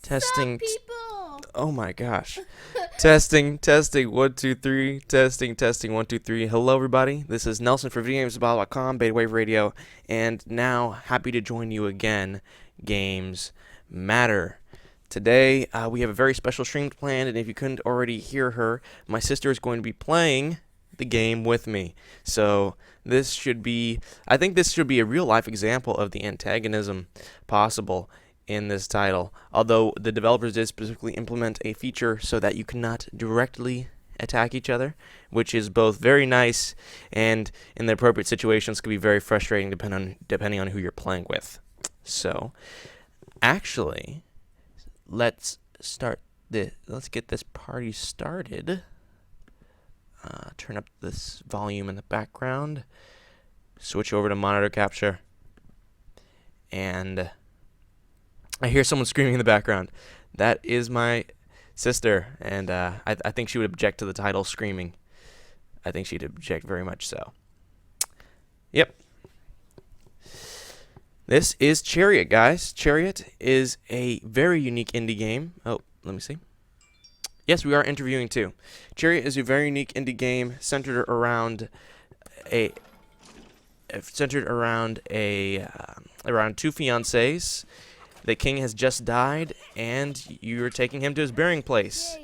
Testing. People. Oh my gosh. Testing, testing, 1, 2, 3. Testing, testing, 1, 2, 3. Hello, everybody. This is Nelson for VideoGamesBottle.com, Beta Wave Radio, and now happy to join you again, Games Matter. Today, we have a very special stream planned, and if you couldn't already hear her, my sister is going to be playing the game with me. So this should be, I think this should be a real life example of the antagonism possible in this title, although the developers did specifically implement a feature so that you cannot directly attack each other, which is both very nice and in the appropriate situations can be very frustrating depending on who you're playing with. So actually, let's get this party started. Turn up this volume in the background, switch over to monitor capture, and I hear someone screaming in the background. That is my sister, and I think she would object to the title screaming. I think she'd object very much so. Yep. This is Chariot, guys. Chariot is a very unique indie game. Oh, let me see. Yes, we are interviewing too. Chariot is a very unique indie game centered around around two fiancés. The king has just died, and you're taking him to his burying place.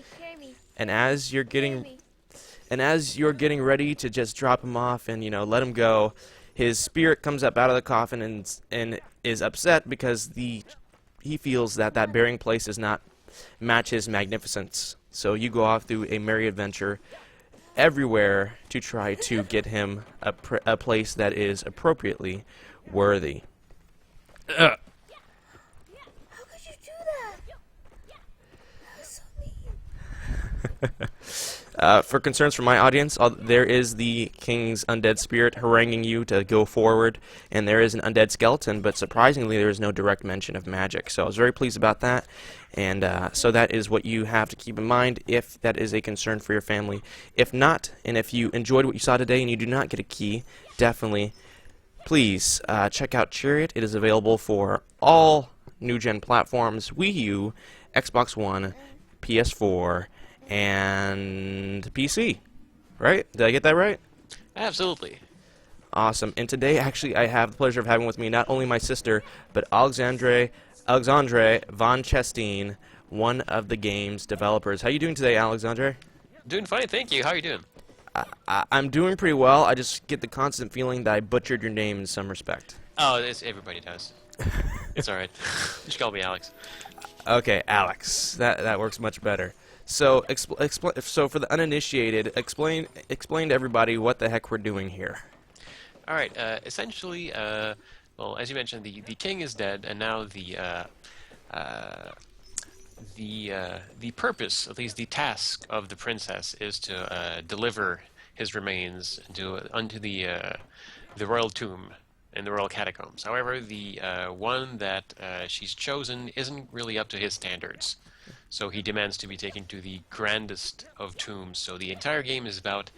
And as you're getting ready to just drop him off and let him go, his spirit comes up out of the coffin and is upset because he feels that burying place does not match his magnificence. So you go off through a merry adventure everywhere to try to get him a place that is appropriately worthy. How could you do that? That was so mean. For concerns from my audience, there is the king's undead spirit haranguing you to go forward, and there is an undead skeleton, but surprisingly there is no direct mention of magic. So I was very pleased about that, and so that is what you have to keep in mind if that is a concern for your family. If not, and if you enjoyed what you saw today and you do not get a key, definitely, please check out Chariot. It is available for all new-gen platforms, Wii U, Xbox One, PS4, and PC, right? Did I get that right? Absolutely. Awesome. And today, actually, I have the pleasure of having with me not only my sister, but Alexandre van Chestein, one of the game's developers. How you doing today, Alexandre? Doing fine, thank you. How are you doing? I'm doing pretty well. I just get the constant feeling that I butchered your name in some respect. Oh, everybody does. It's all right. Just call me Alex. Okay, Alex. That works much better. So, so for the uninitiated, explain to everybody what the heck we're doing here. All right. Essentially, well, as you mentioned, the king is dead, and now the purpose, at least the task of the princess, is to deliver his remains unto the royal tomb in the royal catacombs. However, the one that she's chosen isn't really up to his standards. So he demands to be taken to the grandest of tombs. So the entire game is about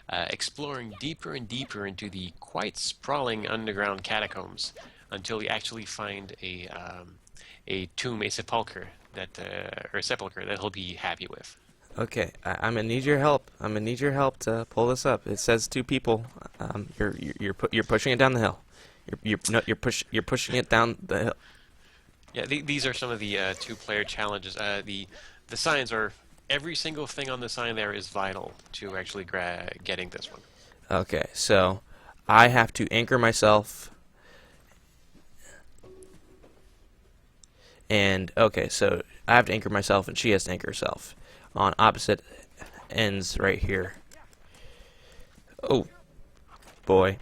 exploring deeper and deeper into the quite sprawling underground catacombs until you actually find a tomb, a sepulcher that he'll be happy with. Okay, I'm gonna need your help. I'm gonna need your help to pull this up. It says two people. You're pushing it down the hill. You're pushing it down the hill. Yeah, these are some of the two-player challenges. The signs are, every single thing on the sign there is vital to actually getting this one. Okay, so I have to anchor myself. And, okay, so I have to anchor myself and she has to anchor herself on opposite ends right here. Oh, boy.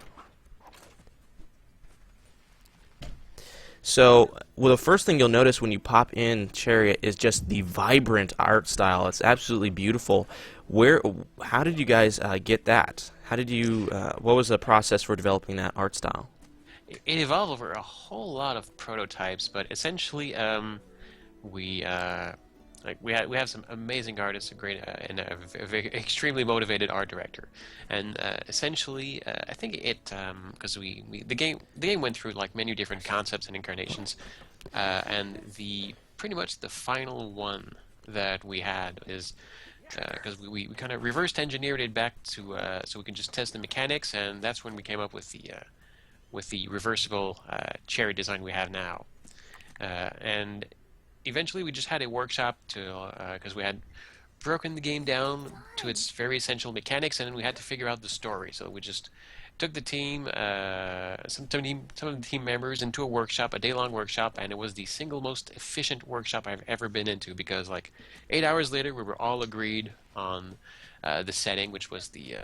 So, well, the first thing you'll notice when you pop in Chariot is just the vibrant art style. It's absolutely beautiful. How did you guys get that? What was the process for developing that art style? It evolved over a whole lot of prototypes, but essentially, we have some amazing artists, and a very extremely motivated art director, and essentially, I think it because the game went through like many different concepts and incarnations, and the pretty much the final one that we had is because we kind of reversed engineered it back to so we can just test the mechanics, and that's when we came up with the reversible cherry design we have now. And eventually we just had a workshop to because we had broken the game down to its very essential mechanics, and then we had to figure out the story. So we just took the team, some of the team members into a workshop, a day-long workshop, and it was the single most efficient workshop I've ever been into because like 8 hours later we were all agreed on the setting, which was the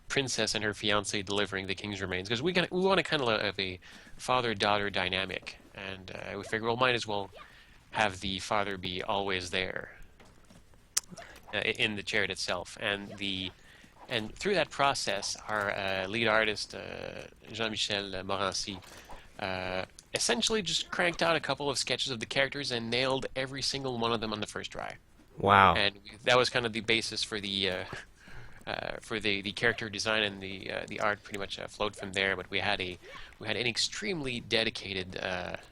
princess and her fiance delivering the king's remains because we want to kind of have a father-daughter dynamic, and we figured well might as well have the father be always there in the chariot itself, and through that process, our lead artist Jean-Michel Morancy essentially just cranked out a couple of sketches of the characters and nailed every single one of them on the first try. Wow. And that was kind of the basis for the character design, and the art pretty much flowed from there. But we had an extremely dedicated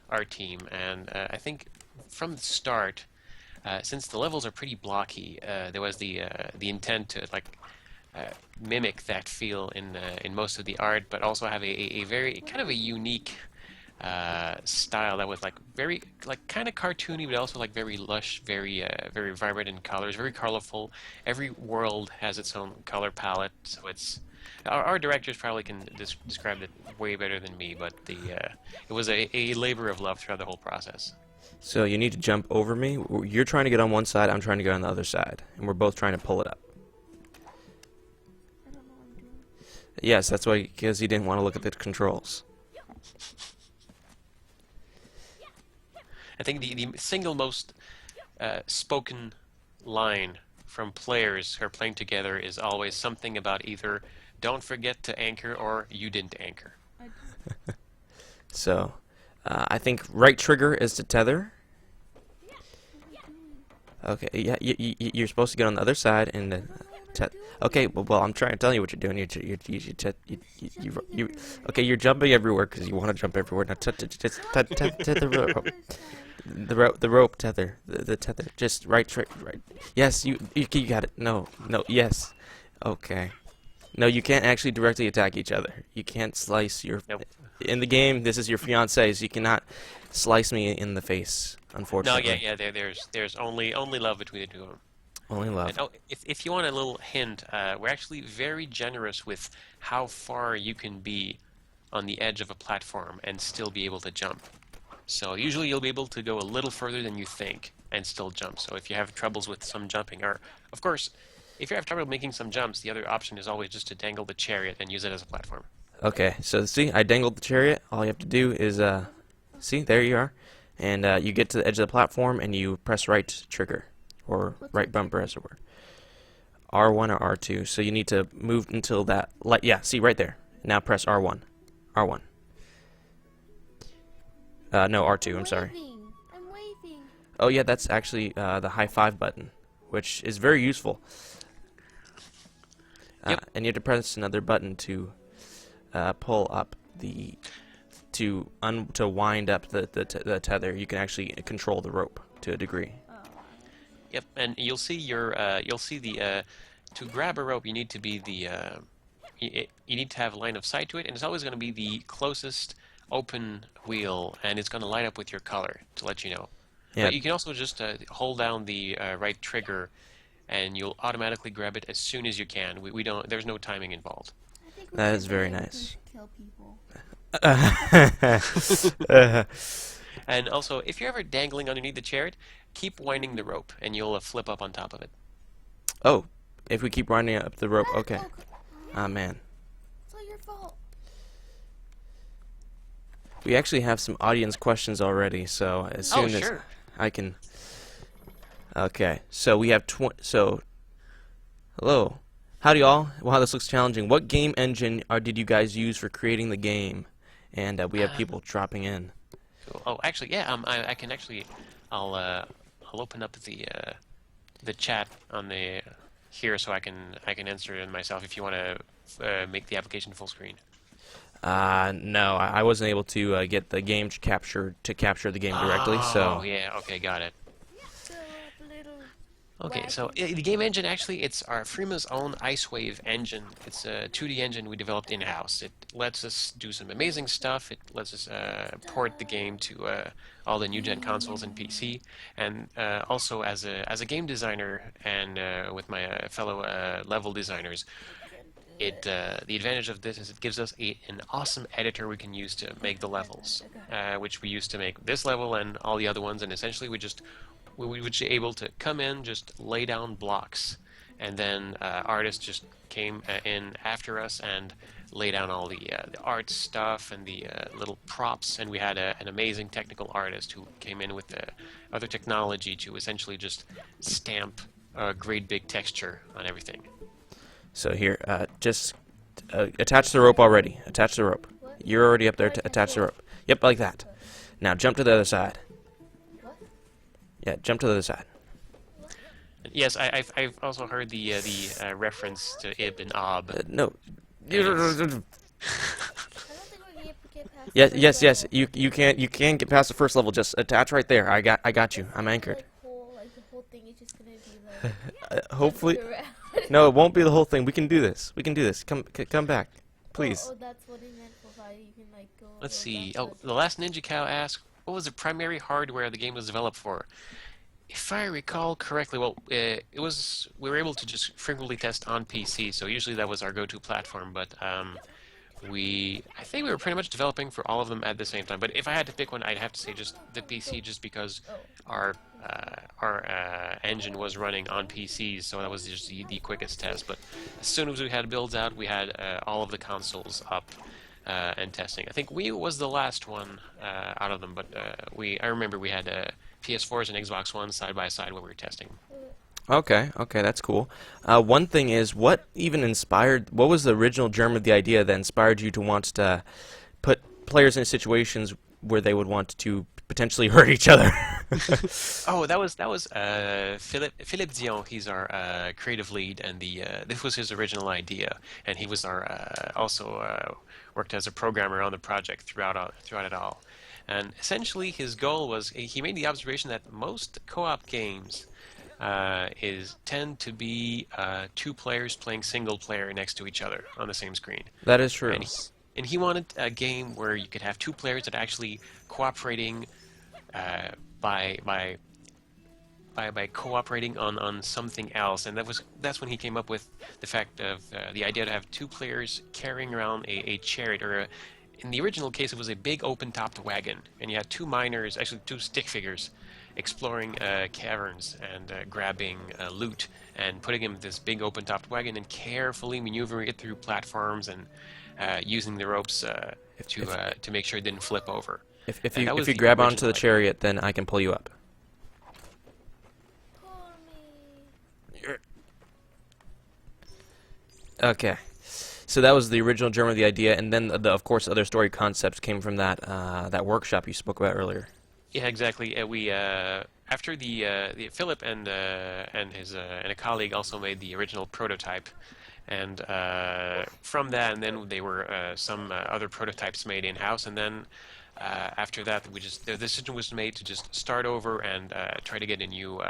art team, and I think from the start, since the levels are pretty blocky, there was the intent to mimic that feel in most of the art, but also have a very kind of a unique style that was very kind of cartoony, but also very lush, very vibrant in colors, very colorful. Every world has its own color palette, so it's our directors probably can describe it way better than me, but it was a labor of love throughout the whole process. So you need to jump over me. You're trying to get on one side, I'm trying to get on the other side, and we're both trying to pull it up. I don't know what I'm doing. Yes, that's why, because he didn't want to look at the controls. I think the single most spoken line from players who are playing together is always something about either "don't forget to anchor" or "you didn't anchor." So, I think right trigger is to tether. Okay, yeah, you're supposed to get on the other side and then okay, well, I'm trying to tell you what you're doing. Okay, you're jumping everywhere because you want to jump everywhere. Now, tether the rope tether, the tether. Just right. Yes, you got it. No, yes. Okay. No, you can't actually directly attack each other. You can't slice your. Nope. In the game, this is your fiancé, so you cannot slice me in the face. No, Unfortunately. yeah. There's only love between the two of them. Only love. And, if you want a little hint, we're actually very generous with how far you can be on the edge of a platform and still be able to jump. So usually you'll be able to go a little further than you think and still jump. So if you have troubles with some jumping, or of course, if you have trouble making some jumps, the other option is always just to dangle the chariot and use it as a platform. Okay, so see, I dangled the chariot. All you have to do is, see, there you are. And you get to the edge of the platform and you press right trigger, or right bumper as it were. R1 or R2. So you need to move until that, yeah, see, right there. Now press R1. R1. No, R2, I'm sorry. I'm waving. Oh yeah, that's actually the high five button, which is very useful. Yep. And you have to press another button to pull up to wind up the tether. You can actually control the rope to a degree. Yep, and you'll see the to grab a rope you need to be you need to have line of sight to it, and it's always going to be the closest open wheel, and it's going to light up with your color to let you know. Yeah. But you can also just hold down the right trigger, and you'll automatically grab it as soon as you can. We don't. There's no timing involved. I think we That should is very ban nice. Kill people. And also, if you're ever dangling underneath the chariot, keep winding the rope, and you'll flip up on top of it. Oh, if we keep winding up the rope, okay. Ah, man. It's all your fault. We actually have some audience questions already, so as soon as Sure. I can. Okay, so we have hello, howdy y'all. Wow, this looks challenging. What game engine did you guys use for creating the game? And we have people dropping in. Cool. Oh, actually, yeah. I can actually, I'll open up the chat on the here so I can answer it myself if you want to make the application full screen. No, I wasn't able to get the game to capture the game directly. Oh, So yeah. Okay, got it. Fill up, little Okay, so wagon. the game engine actually, it's our Freema's own Icewave engine. It's a 2D engine we developed in-house. It lets us do some amazing stuff. It lets us port the game to all the new-gen consoles and PC. And also as a game designer and with my fellow level designers, the advantage of this is it gives us an awesome editor we can use to make the levels, which we used to make this level and all the other ones. And essentially, we would be able to come in, just lay down blocks, and then artists just came in after us and lay down all the art stuff and the little props. And we had an amazing technical artist who came in with the other technology to essentially just stamp a great big texture on everything. so here, just attach the rope already. Attach the rope. What? You're already up there. Like Attach the that? rope. Yep, like that. Now jump to the other side. What? Yeah, jump to the other side. Yes, I've also heard the reference to Ib and Ob. No. And it's- I don't think we're gonna get past Yes, the yes, first yes. level. You can get past the first level. Just attach right there. I got you. I'm anchored. Like the whole thing is just gonna be like Hopefully, around. no, it won't be the whole thing. We can do this. We can do this. Come back, please. Oh, that's what it meant for how you can like go. Let's like, see. that Oh, the last Ninja Cow asked, what was the primary hardware the game was developed for? If I recall correctly, well, we were able to just frequently test on PC, so usually that was our go-to platform. But I think we were pretty much developing for all of them at the same time. But if I had to pick one, I'd have to say just the PC, just because our engine was running on PCs, so that was just the quickest test. But as soon as we had builds out, we had all of the consoles up and testing. I think Wii was the last one out of them, but I remember we had PS4s and Xbox One side by side when we were testing. Okay, that's cool. One thing is, what was the original germ of the idea that inspired you to want to put players in situations where they would want to potentially hurt each other? Oh, that was Philippe Dion. He's our creative lead, and this was his original idea, and he was our also worked as a programmer on the project throughout it all. And essentially, his goal was he made the observation that most co-op games tend to be two players playing single player next to each other on the same screen. That is true. And he wanted a game where you could have two players that are actually cooperating by cooperating on something else, and that's when he came up with the fact of the idea to have two players carrying around a chariot, or in the original case it was a big open-topped wagon, and you had two miners, actually two stick figures, exploring caverns and grabbing loot and putting him in this big open-topped wagon and carefully maneuvering it through platforms and using the ropes to make sure it didn't flip over. If And that you was the grab onto original the idea. chariot, then I can pull you up. Pull me. Okay. So that was the original germ of the idea, and then of course other story concepts came from that workshop you spoke about earlier. Yeah, exactly. We after the Philip and his and a colleague also made the original prototype, and from that, and then there were some other prototypes made in house, and then after that, the decision was made to just start over and try to get a new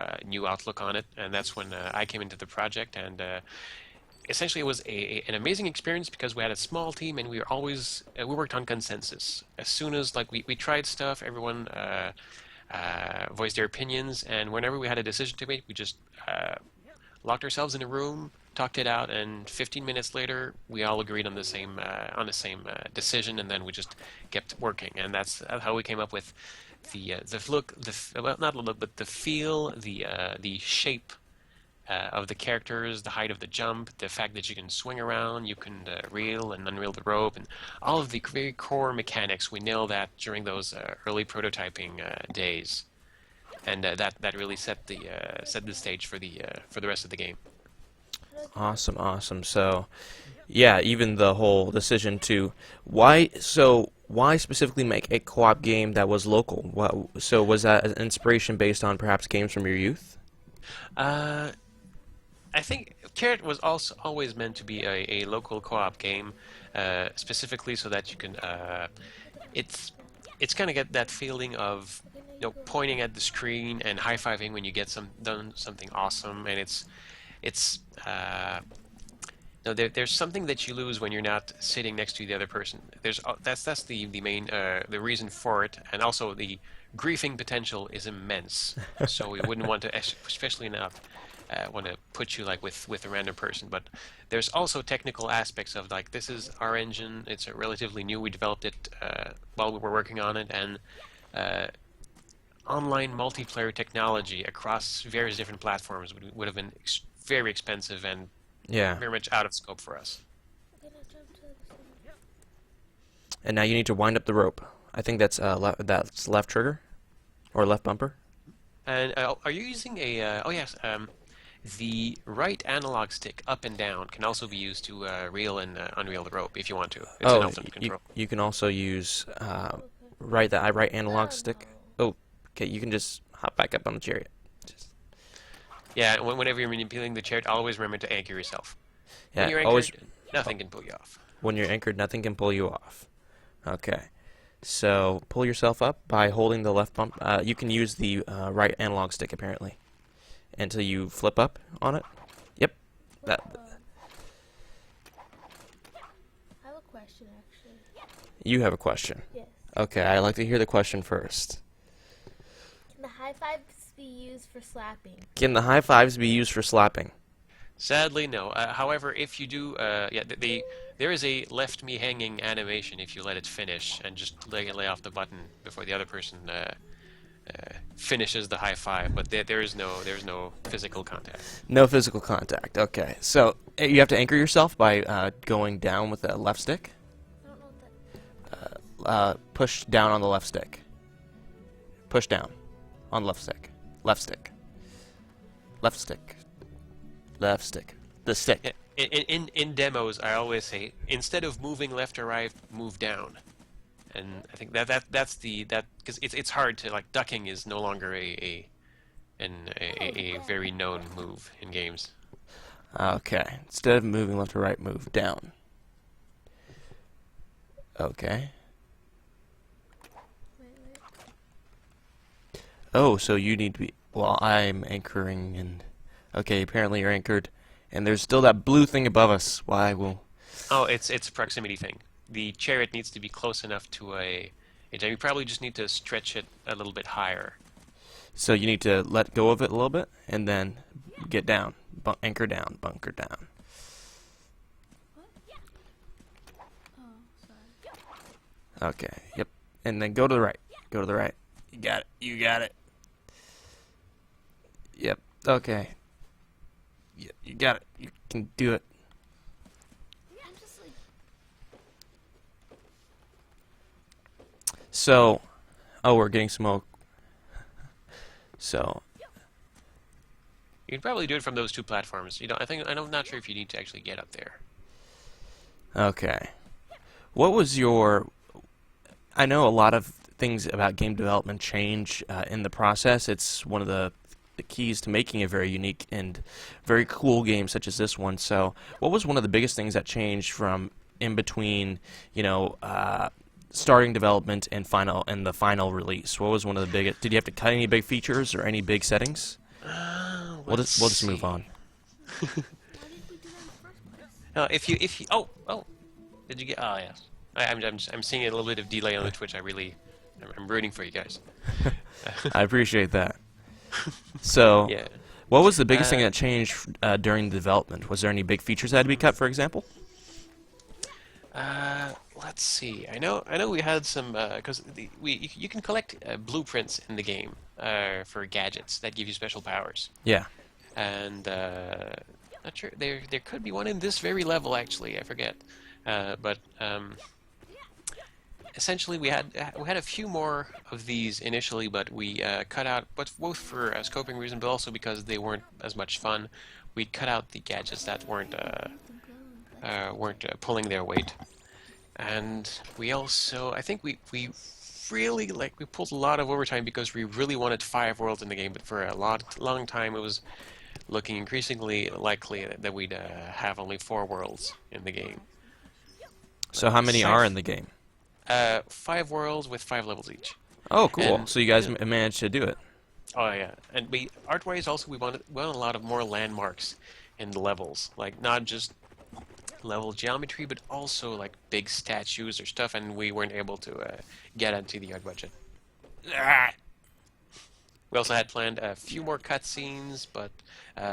outlook on it, and that's when I came into the project, and essentially it was an amazing experience because we had a small team and we were always we worked on consensus. As soon as we tried stuff, everyone voiced their opinions, and whenever we had a decision to make, we just locked ourselves in a room, talked it out, and 15 minutes later we all agreed on the same decision, and then we just kept working, and that's how we came up with the look, well, not the look, but the feel, the shape of the characters, the height of the jump, the fact that you can swing around, you can reel and unreel the rope, and all of the very core mechanics. We nailed that during those early prototyping days, and that really set the stage for the rest of the game. Awesome. So, yeah, even the whole decision to why specifically make a co-op game that was local? So was that an inspiration based on perhaps games from your youth? I think Chariot was also always meant to be a local co-op game, specifically so that you can. It's it's kind of get that feeling of pointing at the screen and high-fiving when you get done something awesome, and it's there's something that you lose when you're not sitting next to the other person. That's the main the reason for it, and also the griefing potential is immense. So we wouldn't want to, especially not want to put you like with a random person. But there's also technical aspects of like this is our engine. It's relatively new. We developed it while we were working on it, and online multiplayer technology across various different platforms would have been very expensive and Yeah. very much out of scope for us. And now you need to wind up the rope. I think that's left trigger, or left bumper. And are you using a? Oh yes. The right analog stick up and down can also be used to reel and unreel the rope if you want to. It's an alternate control. You can also use right analog stick. Oh, okay. You can just hop back up on the chariot. Just, Yeah, whenever you're manipulating the chariot, always remember to anchor yourself. yeah, When you're anchored, always. nothing can pull you off. When you're anchored, nothing can pull you off. Okay. So pull yourself up by holding the left bump. You can use the right analog stick apparently until you flip up on it. Yep. That. I have a question, actually. You have a question. Yes. Okay, I'd like to hear the question first. Can the high fives be used for slapping? Can the high fives be used for slapping? Sadly, no. However, if you do, there is a left me hanging animation if you let it finish and just lay off the button before the other person finishes the high five. But there's no physical contact. No physical contact. Okay, so you have to anchor yourself by going down with the left stick. I don't know what that. Push down on the left stick. Push down on the left stick. Left stick. Left stick. Left stick. The stick. In demos, I always say instead of moving left or right, move down. And I think that's because it's hard to like ducking is no longer a very known move in games. Okay. Instead of moving left or right, move down. Okay. Wait. Oh, so you need to be. Well, I'm anchoring, and okay, apparently you're anchored, and there's still that blue thing above us. Why? Well. Oh, it's a proximity thing. The chariot needs to be close enough to a you probably just need to stretch it a little bit higher. So you need to let go of it a little bit, and then get down, anchor down, bunker down. Oh, sorry. Okay. Yep. And then go to the right. Go to the right. You got it. You got it. Yep. Okay. Yep. You got it. You can do it. I'm just like. So, oh, we're getting smoke. So, You can probably do it from those two platforms. I'm not sure if you need to actually get up there. okay. What was your? I know a lot of things about game development change in the process. It's one of the keys to making a very unique and very cool game such as this one. So, what was one of the biggest things that changed from in between, starting development and the final release? What was one of the biggest? Did you have to cut any big features or any big settings? We'll just move on. Why did we do that in the first place? If you did you get? Oh yes, I'm seeing a little bit of delay on the Twitch. I'm rooting for you guys. I appreciate that. So, Yeah. what was the biggest thing that changed during the development? Was there any big features that had to be cut, for example? Let's see. I know we had some because you can collect blueprints in the game for gadgets that give you special powers. Yeah. And not sure there could be one in this very level actually. I forget, but essentially we had a few more of these initially, but we cut out, but both for scoping reason, but also because they weren't as much fun. We cut out the gadgets that weren't pulling their weight, and we also I think we really we pulled a lot of overtime because we really wanted 5 worlds in the game, but for a long time looking increasingly likely that we'd have only 4 worlds in the game. So how many are in the game? 5 worlds with 5 levels each. Oh, cool. And, So you guys managed to do it. oh yeah, and art-wise also we wanted a lot of more landmarks in the levels, like not just level geometry, but also like big statues or stuff, and we weren't able to get into the art budget. We also had planned a few more cutscenes, but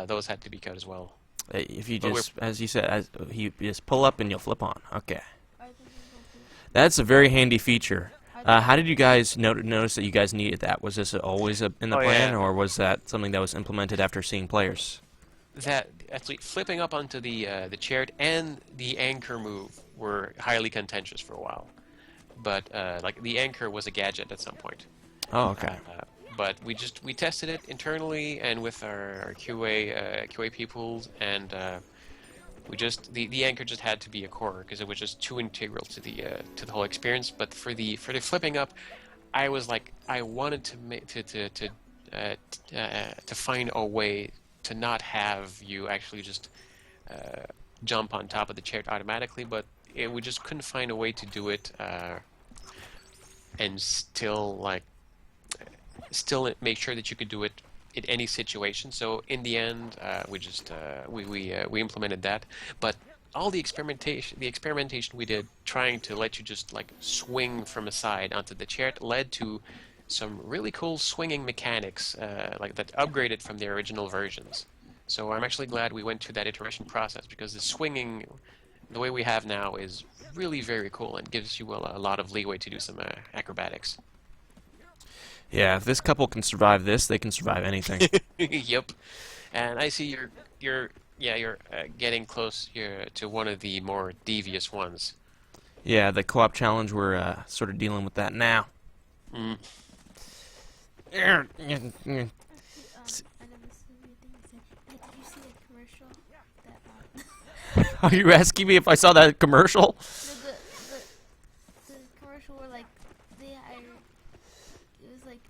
those had to be cut as well. If you But just, as you said, you just pull up and you'll flip on. Okay. Are they gonna That's a very handy feature. How did you guys notice that you guys needed that? Was this always in the Oh, plan, yeah. or was that something that was implemented after seeing players? That actually flipping up onto the chariot and the anchor move were highly contentious for a while, but like the anchor was a gadget at some point. Oh, okay. But we tested it internally and with our QA people, and the anchor just had to be a core because it was just too integral to the whole experience. But for the flipping up, I was like, I wanted to find a way to not have you actually just jump on top of the chariot automatically, but we just couldn't find a way to do it and still make sure that you could do it in any situation. So in the end, we implemented that. But all the experimentation we did, trying to let you just like swing from a side onto the chariot, led to some really cool swinging mechanics like that upgraded from the original versions. So I'm actually glad we went through that iteration process, because the swinging, the way we have now, is really very cool and gives you a lot of leeway to do some acrobatics. Yeah, if this couple can survive this, they can survive anything. Yep. And I see you're getting close here to one of the more devious ones. Yeah, the co-op challenge, we're sort of dealing with that now. Mm. I never see your thing. It said, hey, did you see a commercial that Are you asking me if I saw that commercial? the commercial where like they hired, it was like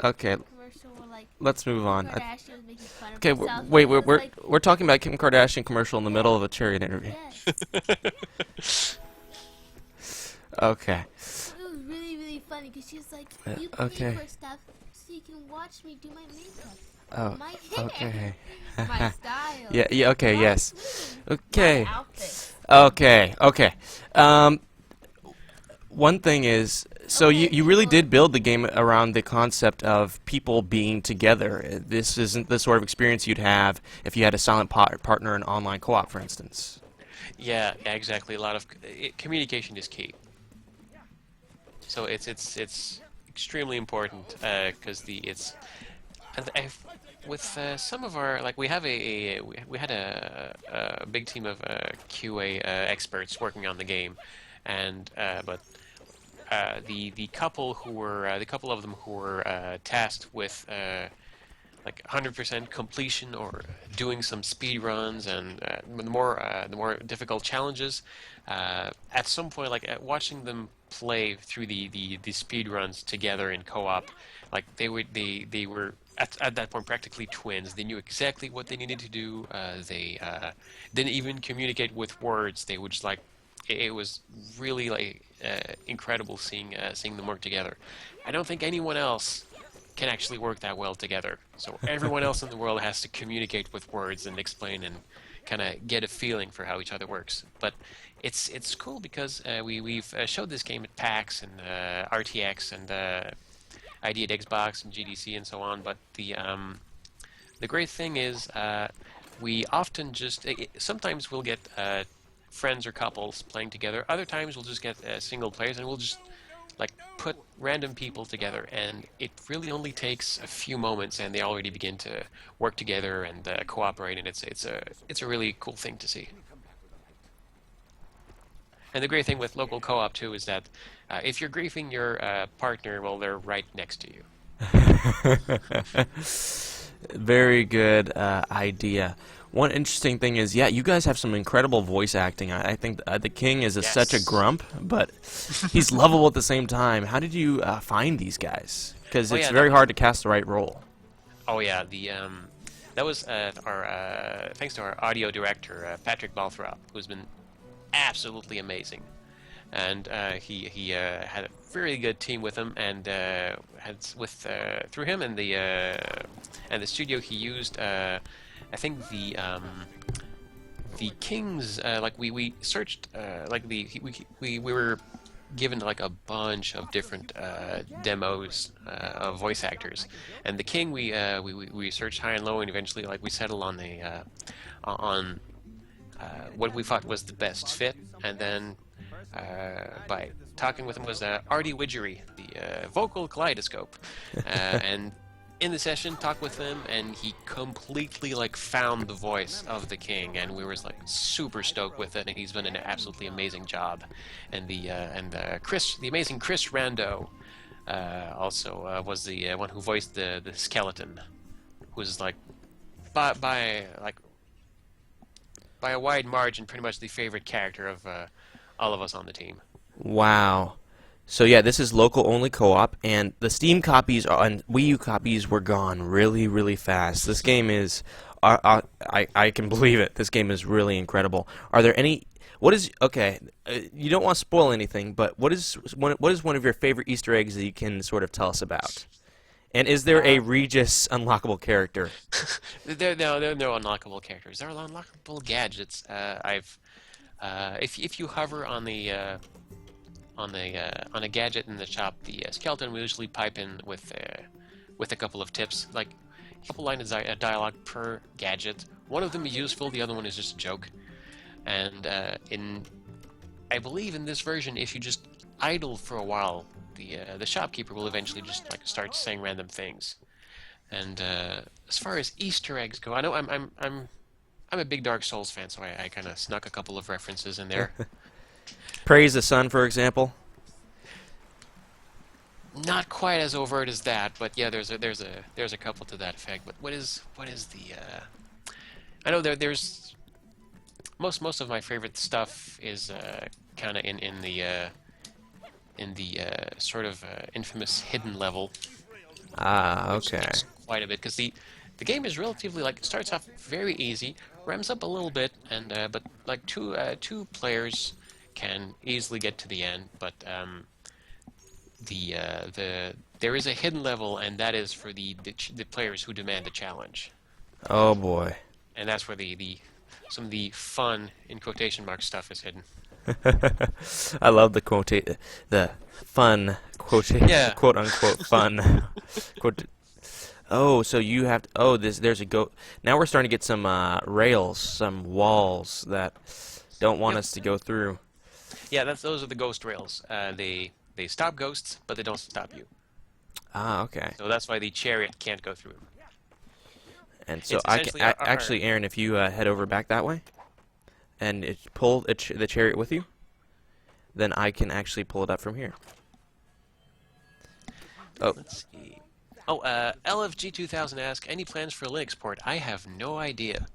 Okay, commercial where like let's move on. Kardashian was making fun of Okay, herself. wait, and it was we're like, we're talking about Kim Kardashian commercial in the middle of a Chariot interview. yes. Okay. It was really, really funny because she was like, you okay. pay for stuff so you can watch me do my makeup, Oh, my hair, okay. my style. Yeah, okay, my yes. swing, Okay. my outfit. Okay. One thing is, so Okay, you really well- did build the game around the concept of people being together. This isn't the sort of experience you'd have if you had a silent partner in online co-op, for instance. Yeah, exactly. A lot of communication is key. So it's extremely important because with some of our, like, we had a big team of QA experts working on the game, and but the couple of them who were tasked with like 100% completion or doing some speed runs and the more difficult challenges, at some point, like watching them play through the speed runs together in co-op, like they were at that point practically twins. They knew exactly what they needed to do. They didn't even communicate with words. They would just like, it was really like incredible seeing them work together. I don't think anyone else can actually work that well together. So everyone else in the world has to communicate with words and explain and kind of get a feeling for how each other works. But it's cool because we've showed this game at PAX and RTX and ID at Xbox and GDC and so on. But the great thing is we often just sometimes we'll get friends or couples playing together. Other times we'll just get single players, and we'll just like put random people together, and it really only takes a few moments, and they already begin to work together and cooperate, and it's a really cool thing to see. And the great thing with local co-op too is that if you're griefing your partner, well, they're right next to you. Very good idea. One interesting thing is, yeah, you guys have some incredible voice acting. I think the King is such a Yes. grump, but he's lovable at the same time. How did you find these guys? Because Oh, it's yeah, very that- hard to cast the right role. Oh yeah, That was our thanks to our audio director Patrick Balthrop, who's been absolutely amazing, and he had a very good team with him, and through him and the studio he used I think the King's like we searched like we were given like a bunch of different demos of voice actors, and the King we searched high and low, and eventually like we settled on on what we thought was the best fit, and then by talking with him was Artie Widgery, the vocal kaleidoscope, and in the session talked with him, and he completely like found the voice of the King, and we were like super stoked with it, and he's done an absolutely amazing job. And the amazing Chris Rando also was the one who voiced the skeleton, who was like by a wide margin pretty much the favorite character of all of us on the team. Wow. So yeah, this is local only co-op, and the Steam copies and Wii U copies were gone really, really fast. This game is, I can believe it. This game is really incredible. Are there any? What is okay? You don't want to spoil anything, but what is one of your favorite Easter eggs that you can sort of tell us about? And is there a Regis unlockable character? There are no unlockable characters. There are unlockable gadgets. If you hover on a gadget in the shop, the skeleton will usually pipe in with a couple of tips, like a couple lines of dialogue per gadget. One of them is useful, the other one is just a joke. And I believe in this version, if you just idle for a while, the shopkeeper will eventually just like start saying random things. And as far as Easter eggs go, I know I'm a big Dark Souls fan, so I kind of snuck a couple of references in there. Praise the Sun, for example. Not quite as overt as that, but yeah, there's a couple to that effect. But what is the? I know there's most of my favorite stuff is kind of in the sort of infamous hidden level. Ah, okay. Quite a bit, because the game is relatively like starts off very easy, ramps up a little bit, and but like two players can easily get to the end, but there is a hidden level, and that is for the players who demand the challenge. Oh boy. And that's where some of the fun in quotation mark stuff is hidden. I love the fun Yeah. quote unquote fun. Oh, so you have to, there's a go. Now we're starting to get some rails, some walls that don't want us to go through. Yeah, those are the ghost rails. They stop ghosts, but they don't stop you. Ah, okay. So that's why the chariot can't go through them. And so It's I essentially can actually, Aaron, if you head over back that way, and pull the chariot with you, then I can actually pull it up from here. Oh. Let's see. Oh, LFG2000 asks, any plans for Linux port? I have no idea.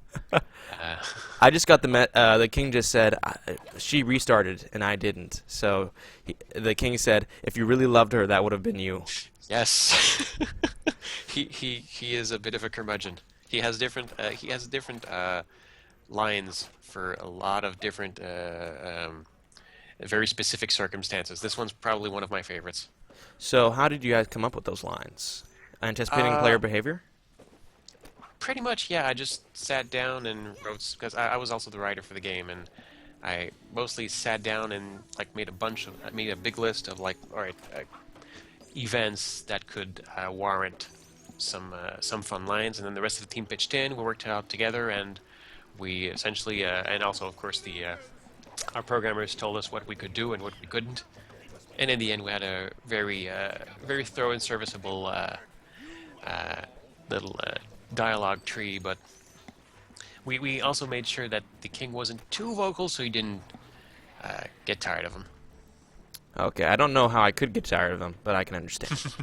I just got the King just said she restarted and I didn't. So the King said, if you really loved her, that would have been you. Yes. he is a bit of a curmudgeon. He has different lines for a lot of different very specific circumstances. This one's probably one of my favorites. So how did you guys come up with those lines? Anticipating player behavior? Pretty much, yeah. I just sat down and wrote, because I was also the writer for the game, and I mostly sat down and like made a big list of like, all right, events that could warrant some fun lines, and then the rest of the team pitched in. We worked it out together, and we essentially, and also of course our programmers told us what we could do and what we couldn't, and in the end we had a very thorough and serviceable little dialogue tree. But we also made sure that the King wasn't too vocal, so he didn't get tired of him. Okay, I don't know how I could get tired of them, but I can understand.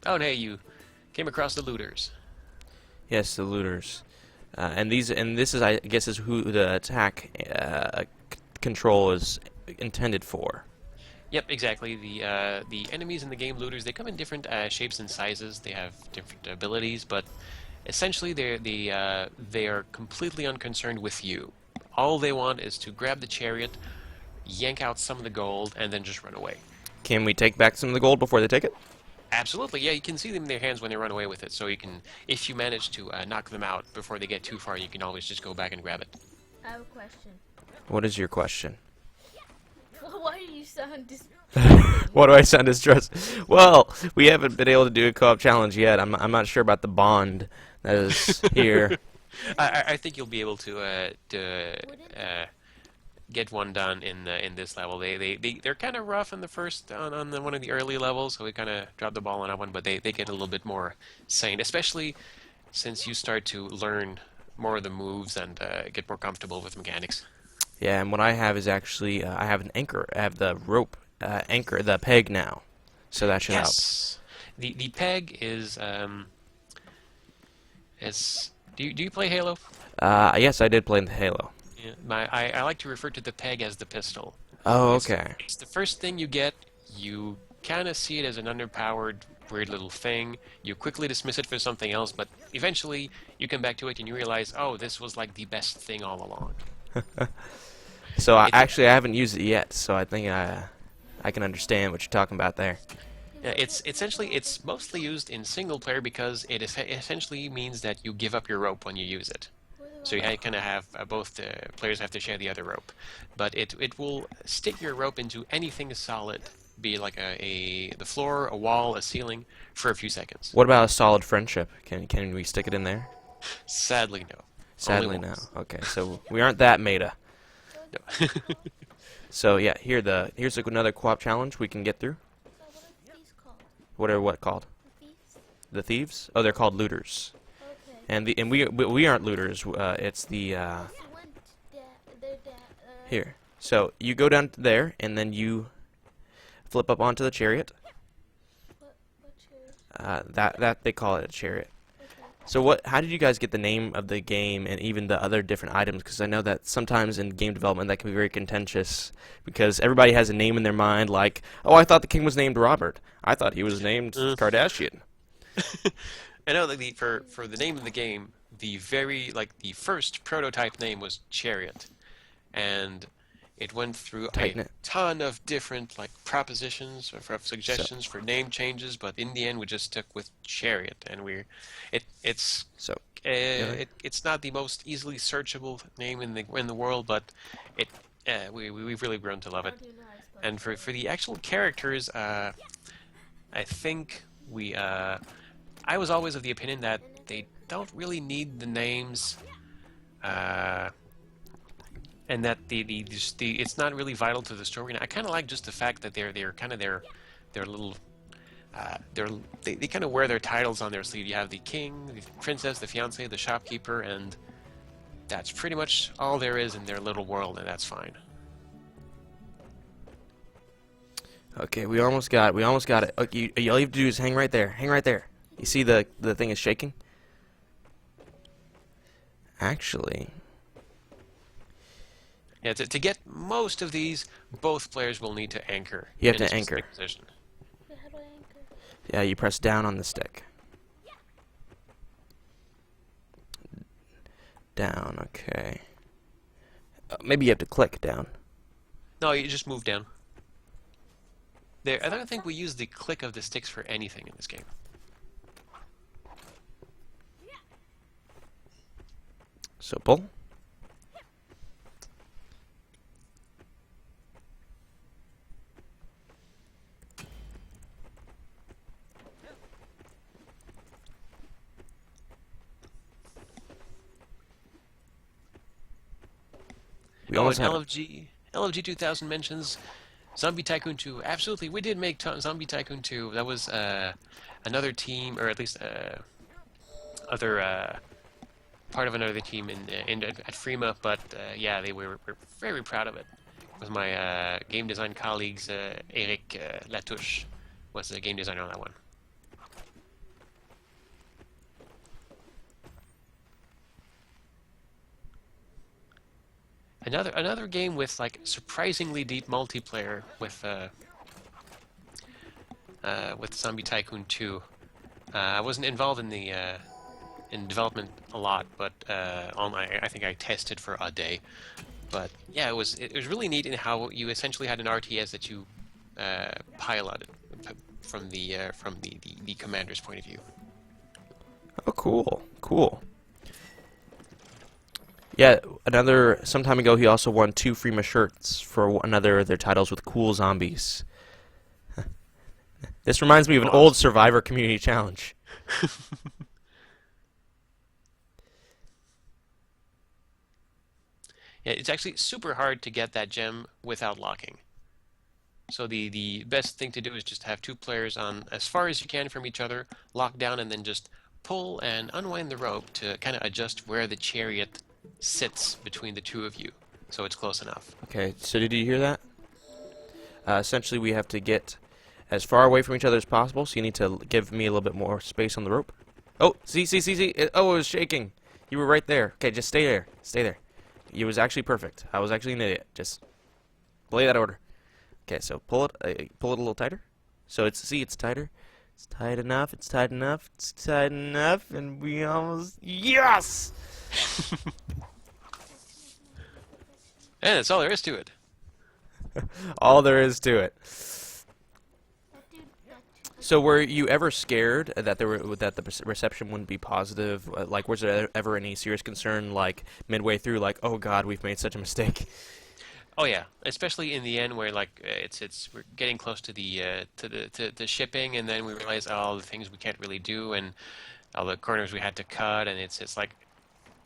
Oh, and hey, you came across the looters. Yes, the looters, and this is, I guess, is who the attack control is intended for. Yep, exactly. The enemies in the game, looters, they come in different shapes and sizes. They have different abilities, but essentially they are completely unconcerned with you. All they want is to grab the chariot, yank out some of the gold, and then just run away. Can we take back some of the gold before they take it? Absolutely, yeah. You can see them in their hands when they run away with it. So you can, if you manage to knock them out before they get too far, you can always just go back and grab it. I have a question. What is your question? Why do you sound dis? Why do I sound distressed? Well, we haven't been able to do a co-op challenge yet. I'm not sure about the bond that is here. I think you'll be able to get one done in this level. They're kind of rough in the first on one of the early levels, so we kind of dropped the ball on that one. But they get a little bit more sane, especially since you start to learn more of the moves and get more comfortable with mechanics. Yeah, and what I have is actually I have an anchor. I have the rope anchor, the peg now, so that should help. Yes, the peg is do you play Halo? Yes, I did play in the Halo. Yeah, I like to refer to the peg as the pistol. Oh, It's, okay. it's the first thing you get. You kind of see it as an underpowered, weird little thing. You quickly dismiss it for something else, but eventually you come back to it and you realize, oh, this was like the best thing all along. So I It's haven't used it yet, so I think I can understand what you're talking about there. it's essentially it's mostly used in single player because it essentially means that you give up your rope when you use it. So you kind of have both players have to share the other rope, but it will stick your rope into anything solid, be it like the floor, a wall, a ceiling, for a few seconds. What about a solid friendship? Can we stick it in there? Sadly, no. Sadly, Only no. once. Okay, so we aren't that meta. No. So yeah, here's another co-op challenge we can get through. So what are these called? What called? Thieves? The thieves? Oh, they're called looters. Okay. And we aren't looters. It's the So when their dad. here. So you go down there and then you flip up onto the chariot. What chairs? That they call it a chariot. Okay. So how did you guys get the name of the game and even the other different items? Because I know that sometimes in game development that can be very contentious because everybody has a name in their mind like, oh, I thought the king was named Robert. I thought he was named Kardashian. I know that for the name of the game, the first prototype name was Chariot, and it went through Tighten a it. ton of different propositions or for suggestions for name changes, but in the end we just stuck with Chariot, and it's So it's not the most easily searchable name in the world, but we've really grown to love it. How do you know how to spell And for the actual characters, I think I was always of the opinion that they don't really need the names, and that it's not really vital to the story. And I kind of like just the fact that they're kind of their little they kind of wear their titles on their sleeve. You have the king, the princess, the fiance, the shopkeeper, and that's pretty much all there is in their little world, and that's fine. okay, we almost got it. Okay, all you have to do is hang right there. Hang right there. You see the thing is shaking? Actually, Yeah, to get most of these, both players will need to anchor. You have in a to anchor. specific position. Wait, how do I anchor? yeah, you press down on the stick. Down, okay. Maybe you have to click down. No, you just move down. I don't think we use the click of the sticks for anything in this game. So pull. We Oh, almost and have LFG 2000 mentions Zombie Tycoon 2. Absolutely, we did make Zombie Tycoon 2. That was another team, or at least other part of another team at Frema. But yeah, we're very proud of it. With my game design colleagues, Eric Latouche was the game designer on that one. Another game with like surprisingly deep multiplayer with with Zombie Tycoon 2. I wasn't involved in the in development a lot, but I think I tested for a day. But yeah, it was really neat in how you essentially had an RTS that you piloted from the commander's point of view. Oh, cool, cool. Yeah, some time ago he also won 2 free shirts for another of their titles with cool zombies. This reminds me of an old Survivor community challenge. Yeah, it's actually super hard to get that gem without locking. So the best thing to do is just have 2 players on as far as you can from each other, lock down, and then just pull and unwind the rope to kind of adjust where the chariot sits between the 2 of you, so it's close enough. Okay, so did you hear that? Essentially, we have to get as far away from each other as possible, so you need to give me a little bit more space on the rope. Oh, see. Oh, it was shaking. You were right there. Okay, just stay there. Stay there. It was actually perfect. I was actually an idiot. Just play that order. Okay, so pull it a little tighter. So it's tighter. It's tight enough. It's tight enough. It's tight enough, and we almost yes. And that's all there is to it. All there is to it. That dude, that So were you ever scared that the reception wouldn't be positive? Like, was there ever any serious concern, like midway through, like, oh God, we've made such a mistake? Oh yeah, especially in the end where like we're getting close to the shipping, and then we realize all the things we can't really do and all the corners we had to cut, and it's like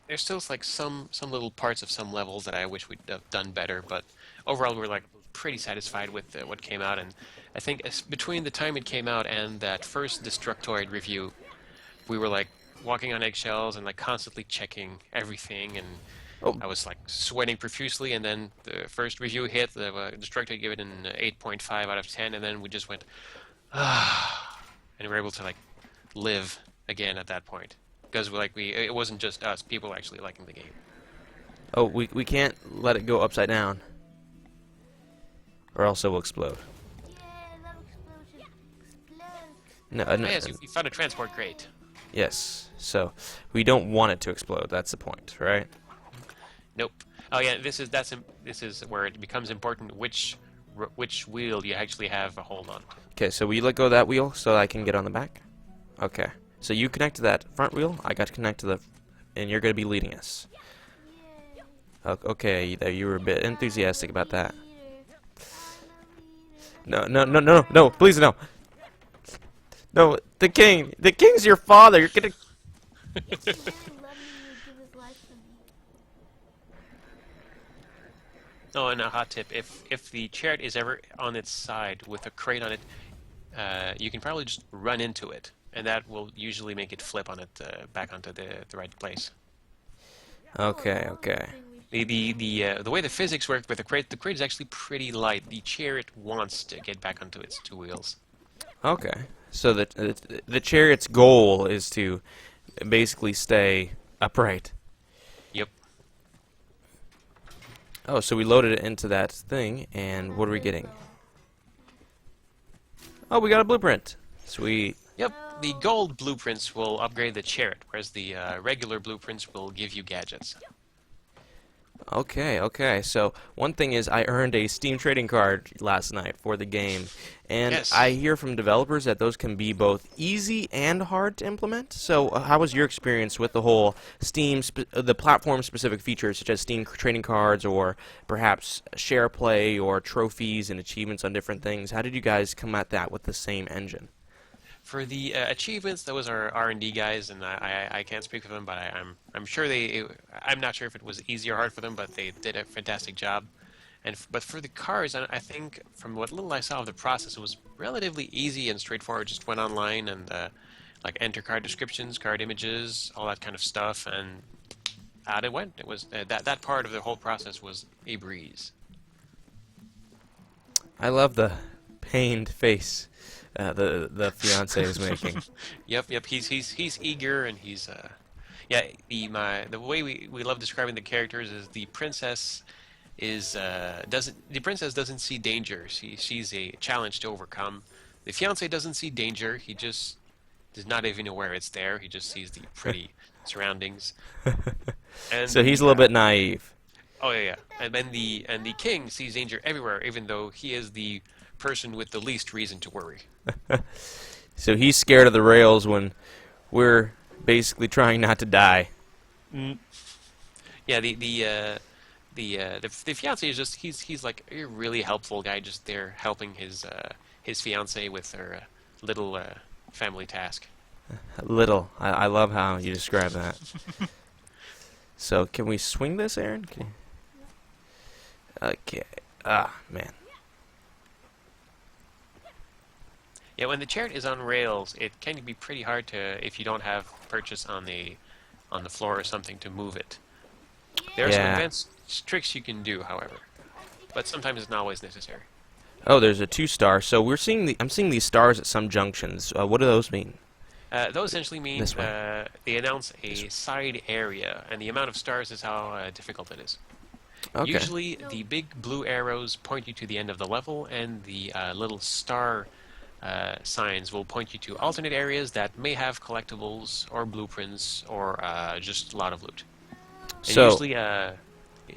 there's still like some little parts of some levels that I wish we'd have done better, but overall we're like pretty satisfied with what came out. And I think between the time it came out and that first Destructoid review, we were like walking on eggshells and like constantly checking everything, and Oh, I was like sweating profusely. And then the first review hit, the Destructoid gave it an 8.5 out of 10, and then we just went and we were able to like live again at that point, because it wasn't just us, people actually liking the game. oh, we can't let it go upside down, or else it will explode. yeah, love explosion. Explode. No, Oh, no, yes, you found a transport crate. yes. So we don't want it to explode. That's the point, right? Nope. Oh yeah, this is where it becomes important which wheel you actually have a hold on. Okay, so we let go of that wheel so I can get on the back. Okay. So you connect to that front wheel. I got to connect to and you're gonna be leading us. Yeah. Okay, you were a bit enthusiastic about that. Leader. No, please no. No, the king's your father. You're gonna. If he really loved me, he would give his life for me. Oh, and a hot tip: if the chariot is ever on its side with a crate on it, you can probably just run into it, and that will usually make it flip on it back onto the right place. Okay. The way the physics work with the crate is actually pretty light. The chariot wants to get back onto its 2 wheels. Okay. So the chariot's goal is to basically stay upright. Yep. Oh, so we loaded it into that thing, and what are we getting? Oh, we got a blueprint. Sweet. Yep. The gold blueprints will upgrade the chariot, whereas the regular blueprints will give you gadgets. Okay. So one thing is I earned a Steam trading card last night for the game, and Yes. I hear from developers that those can be both easy and hard to implement. So how was your experience with the whole the platform-specific features such as Steam trading cards, or perhaps share play or trophies and achievements on different things? How did you guys come at that with the same engine? For the achievements, those are R&D guys, and I can't speak for them, but I'm sure I'm not sure if it was easy or hard for them, but they did a fantastic job. But for the cards, I think from what little I saw of the process, it was relatively easy and straightforward. Just went online and like enter card descriptions, card images, all that kind of stuff, and out it went. It was that part of the whole process was a breeze. I love the pained face the fiance is making. Yep. He's eager, and he's yeah. The way we love describing the characters is the princess doesn't see danger. She's a challenge to overcome. The fiance doesn't see danger. He just is not even aware it's there. He just sees the pretty surroundings. And So he's a little bit naive. oh yeah, yeah. And then the king sees danger everywhere, even though he is the person with the least reason to worry. So he's scared of the rails when we're basically trying not to die. Yeah, the fiance is just he's like a really helpful guy, just there helping his fiance with her little family task. Little. I love how you describe that. So can we swing this, Aaron? Okay. Ah, man. Yeah, when the chariot is on rails, it can be pretty hard to, if you don't have purchase on the floor or something, to move it. There are some Yeah. advanced tricks you can do, however, but sometimes it's not always necessary. Oh, there's a 2-star. So I'm seeing these stars at some junctions. What do those mean? Those essentially mean This way. they announce a side area, and the amount of stars is how difficult it is. Okay. Usually, the big blue arrows point you to the end of the level, and the little star signs will point you to alternate areas that may have collectibles or blueprints or just a lot of loot. And So usually,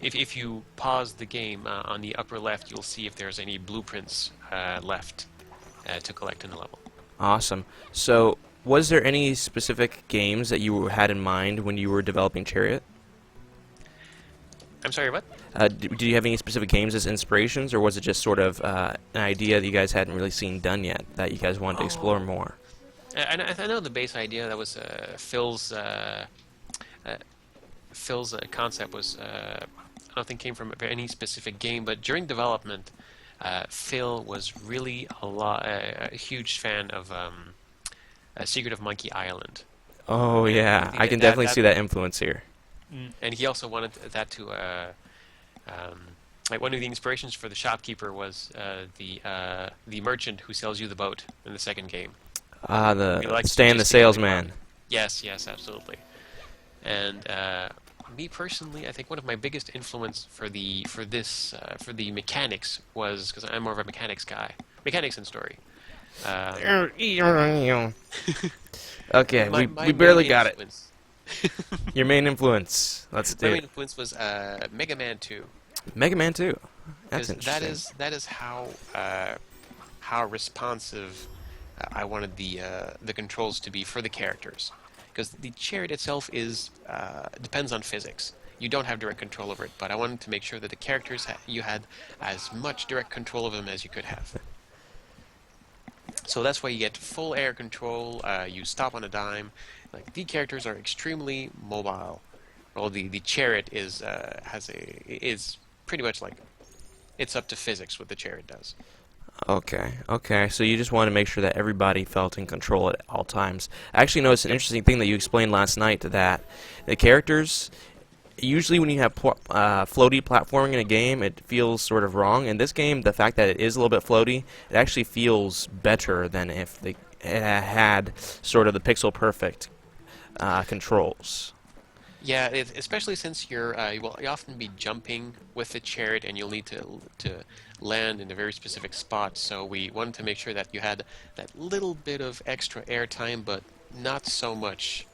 if you pause the game on the upper left, you'll see if there's any blueprints left to collect in the level. awesome. So was there any specific games that you had in mind when you were developing Chariot? I'm sorry, what? Did you have any specific games as inspirations, or was it just sort of an idea that you guys hadn't really seen done yet that you guys wanted to explore more? I know the base idea that was Phil's concept was I don't think came from any specific game, but during development, Phil was really a huge fan of Secret of Monkey Island. Oh yeah, I can definitely see that influence here. And he also wanted that to like one of the inspirations for the shopkeeper was the merchant who sells you the boat in the second game. He The likes to Stan the just steal salesman. Yes, absolutely. And me personally, I think one of my biggest influence for the mechanics was because I'm more of a mechanics guy, mechanics and story. Okay, My we barely main got it. influence- Your main influence. Let's do My main it. influence was Mega Man 2. Mega Man 2. That's 'Cause interesting. that is how responsive I wanted the controls to be for the characters. Because the chariot itself is depends on physics. You don't have direct control over it, but I wanted to make sure that the characters you had as much direct control of them as you could have. So that's why you get full air control. You stop on a dime. Like the characters are extremely mobile. Well, the chariot is pretty much like it's up to physics what the chariot does. Okay. So you just want to make sure that everybody felt in control at all times. I actually noticed an interesting thing that you explained last night, that the characters, usually when you have floaty platforming in a game, it feels sort of wrong. In this game, the fact that it is a little bit floaty, it actually feels better than if they had sort of the pixel perfect controls. Yeah, especially since you often be jumping with the chariot, and you'll need to land in a very specific spot. So we wanted to make sure that you had that little bit of extra air time, but not so much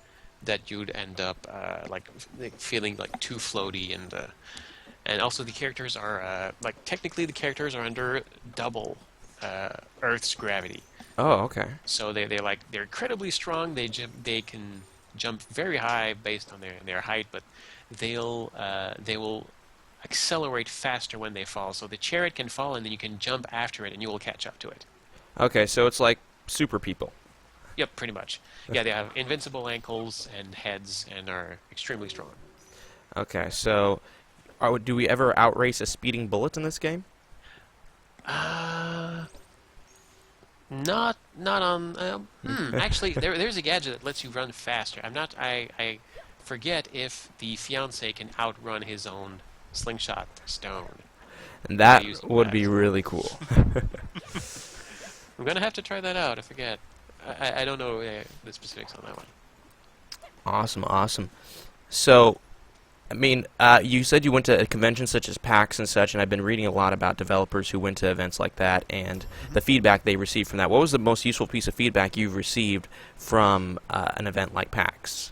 that you'd end up feeling like too floaty, and also the characters are technically the characters are under double Earth's gravity. Oh, okay. So they're incredibly strong. They can jump very high based on their height, but they will accelerate faster when they fall. So the chariot can fall, and then you can jump after it, and you will catch up to it. Okay, so it's like super people. Yep, pretty much. Yeah, they have invincible ankles and heads, and are extremely strong. Okay, so do we ever outrace a speeding bullet in this game? Not on. Actually, there's a gadget that lets you run faster. I forget if the fiance can outrun his own slingshot stone. And that using would that. be really cool. I'm gonna have to try that out. I forget. I don't know the specifics on that one. Awesome. So, I mean, you said you went to conventions such as PAX and such, and I've been reading a lot about developers who went to events like that and the feedback they received from that. What was the most useful piece of feedback you've received from an event like PAX?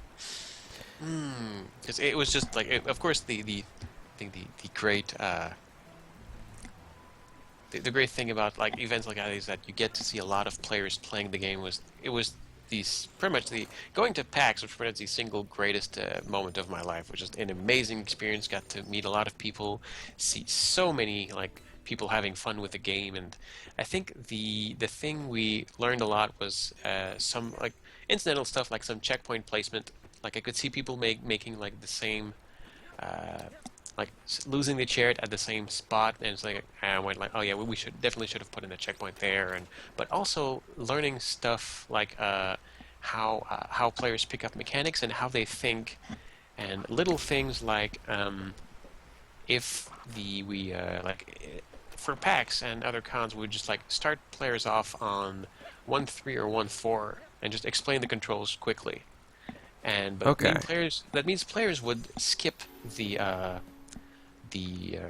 Because it was just like, of course, the great the great thing about like events like that is that you get to see a lot of players playing the game. It was these pretty much the going to PAX, which pretty much the single greatest moment of my life, which is an amazing experience. Got to meet a lot of people, see so many like people having fun with the game, and I think the thing we learned a lot was some like incidental stuff, like some checkpoint placement. Like I could see people making like the same like losing the chariot at the same spot, and it's like I went like, oh yeah, we should definitely should have put in a checkpoint there, and but also learning stuff like how players pick up mechanics and how they think, and little things like if the we like for PAX and other cons, we would just like start players off on 1-3 or 1-4 and just explain the controls quickly. And but Okay. that means players would skip the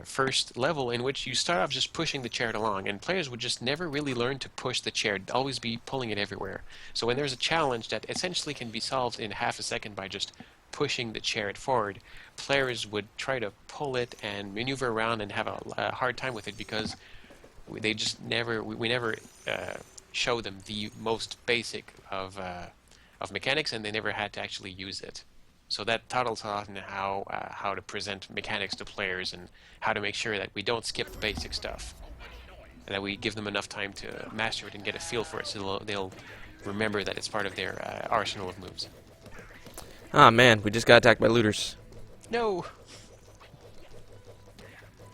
first level in which you start off just pushing the chariot along, and players would just never really learn to push the chariot, always be pulling it everywhere. So when there's a challenge that essentially can be solved in half a second by just pushing the chariot forward, players would try to pull it and maneuver around and have a hard time with it because they just never we never show them the most basic of mechanics, and they never had to actually use it. So that taught us a lot in how to present mechanics to players and how to make sure that we don't skip the basic stuff, and that we give them enough time to master it and get a feel for it, so they'll remember that it's part of their arsenal of moves. Ah, man, we just got attacked by looters. No.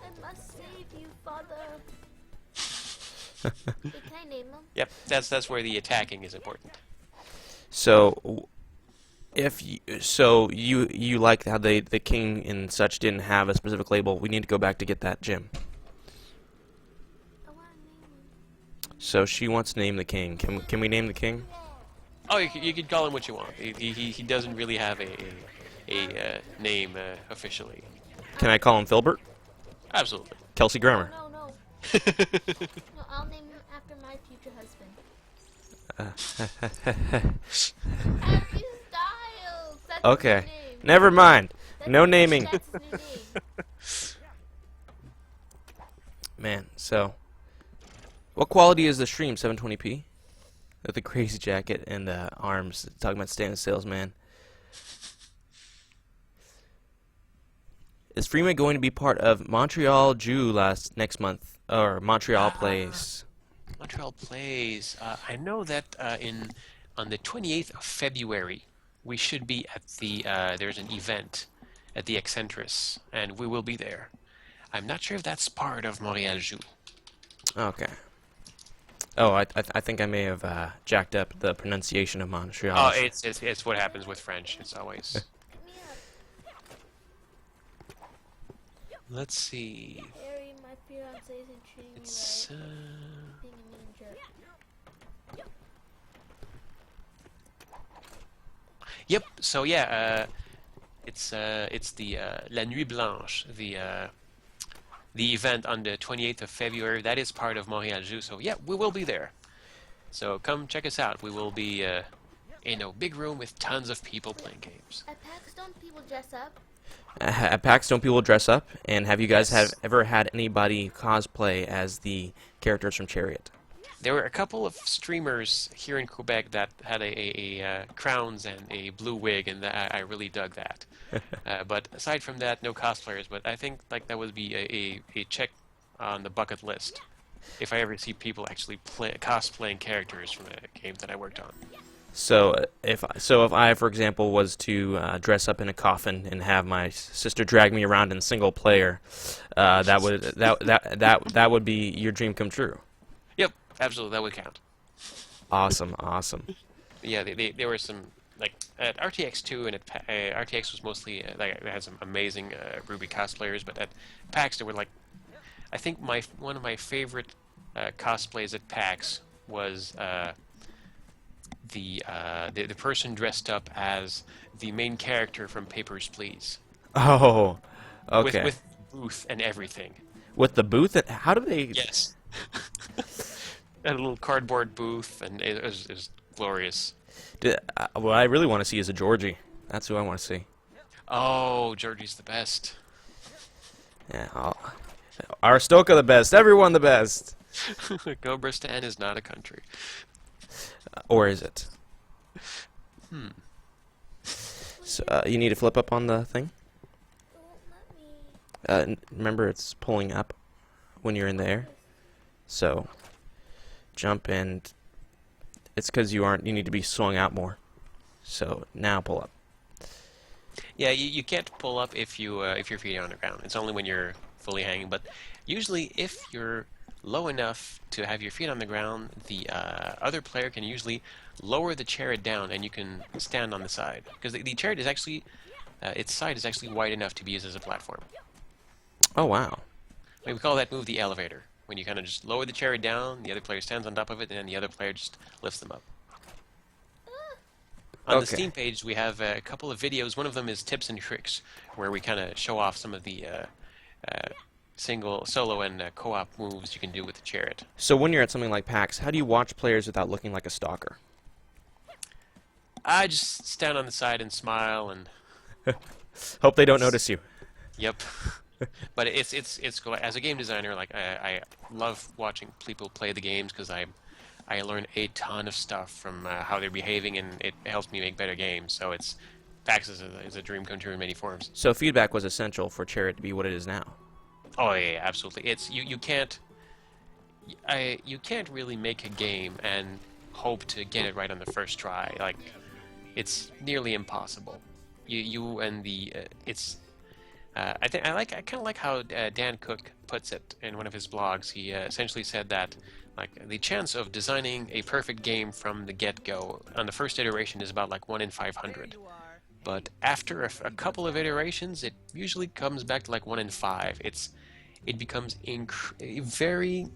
I must save you, father. Hey, can I name them? Yep, that's where the attacking is important. So, you like how the king and such didn't have a specific label. We need to go back to get that gem. I want to name them. So she wants to name the king. Can we name the king? Oh, you could call him what you want. He doesn't really have a name officially. Can I call him Filbert? Absolutely. Kelsey Grammer. No, no. No, I'll name him after my future husband. Happy Styles! That's Okay. his new name. Never mind. That's- No naming. That's his new name. Man, so what quality is the stream? 720p? With the crazy jacket and the arms. Talking about stand sales, man. Is Freeman going to be part of Montreal Jew next month? Or Montreal Plays? Montreal plays. I know that on the 28th of February, we should be at the there's an event at the Eccentrics, and we will be there. I'm not sure if that's part of Montreal Joue. Okay. Oh, I think I may have jacked up the pronunciation of Montreal. Oh, it's what happens with French. It's always. Come here. Let's see. Harry, my fiance isn't treating me It's right. Being a mean jerk. Yep. So yeah, it's the La Nuit Blanche, the event on the 28th of February. That is part of Montreal Joue. So yeah, we will be there. So come check us out. We will be in a big room with tons of people playing games. At PAX, don't people dress up? At PAX, don't people dress up? And have you guys Yes. ever had anybody cosplay as the characters from Chariot? There were a couple of streamers here in Quebec that had a crowns and a blue wig, and I really dug that. But aside from that, no cosplayers. But I think like that would be a check on the bucket list if I ever see people actually cosplaying characters from a game that I worked on. So if I, for example, was to dress up in a coffin and have my sister drag me around in single player, that would be your dream come true. Yep, absolutely, that would count. Awesome, awesome. Yeah, there were some like at RTX2 and at RTX was mostly like it had some amazing Ruby cosplayers, but at PAX there were like I think one of my favorite cosplays at PAX was the person dressed up as the main character from Papers, Please. Oh, with okay. with booth and everything. With the booth, how do they? Yes. Had a little cardboard booth, and it was glorious. What I really want to see is a Georgie. That's who I want to see. Oh, Georgie's the best. Yeah, Aristoka the best. Everyone the best. Gobristan is not a country. Or is it? Hmm. So, you need to flip up on the thing. It won't let me. Remember, it's pulling up when you're in the air. So, jump and it's because you need to be swung out more. So now pull up. Yeah, you can't pull up if your feet are on the ground. It's only when you're fully hanging. But usually, if you're low enough to have your feet on the ground, the other player can usually lower the chariot down, and you can stand on the side because the chariot is actually its side is actually wide enough to be used as a platform. Oh wow. We call that move the elevator. When you kind of just lower the chariot down, the other player stands on top of it, and then the other player just lifts them up. On the Okay. Steam page, we have a couple of videos. One of them is tips and tricks, where we kind of show off some of the single, solo, and co-op moves you can do with the chariot. So when you're at something like PAX, how do you watch players without looking like a stalker? I just stand on the side and smile, and Hope they don't notice you. yep. But it's cool. As a game designer, like I love watching people play the games because I learn a ton of stuff from how they're behaving, and it helps me make better games. So PAX is a dream come true in many forms. So feedback was essential for Chariot to be what it is now. Oh yeah, absolutely. It's you can't you can't really make a game and hope to get it right on the first try. Like it's nearly impossible. You and the it's I kind of like how Dan Cook puts it in one of his blogs. He essentially said that like the chance of designing a perfect game from the get-go on the first iteration is about like 1 in 500. But after a couple of iterations, it usually comes back to like 1 in 5. It becomes very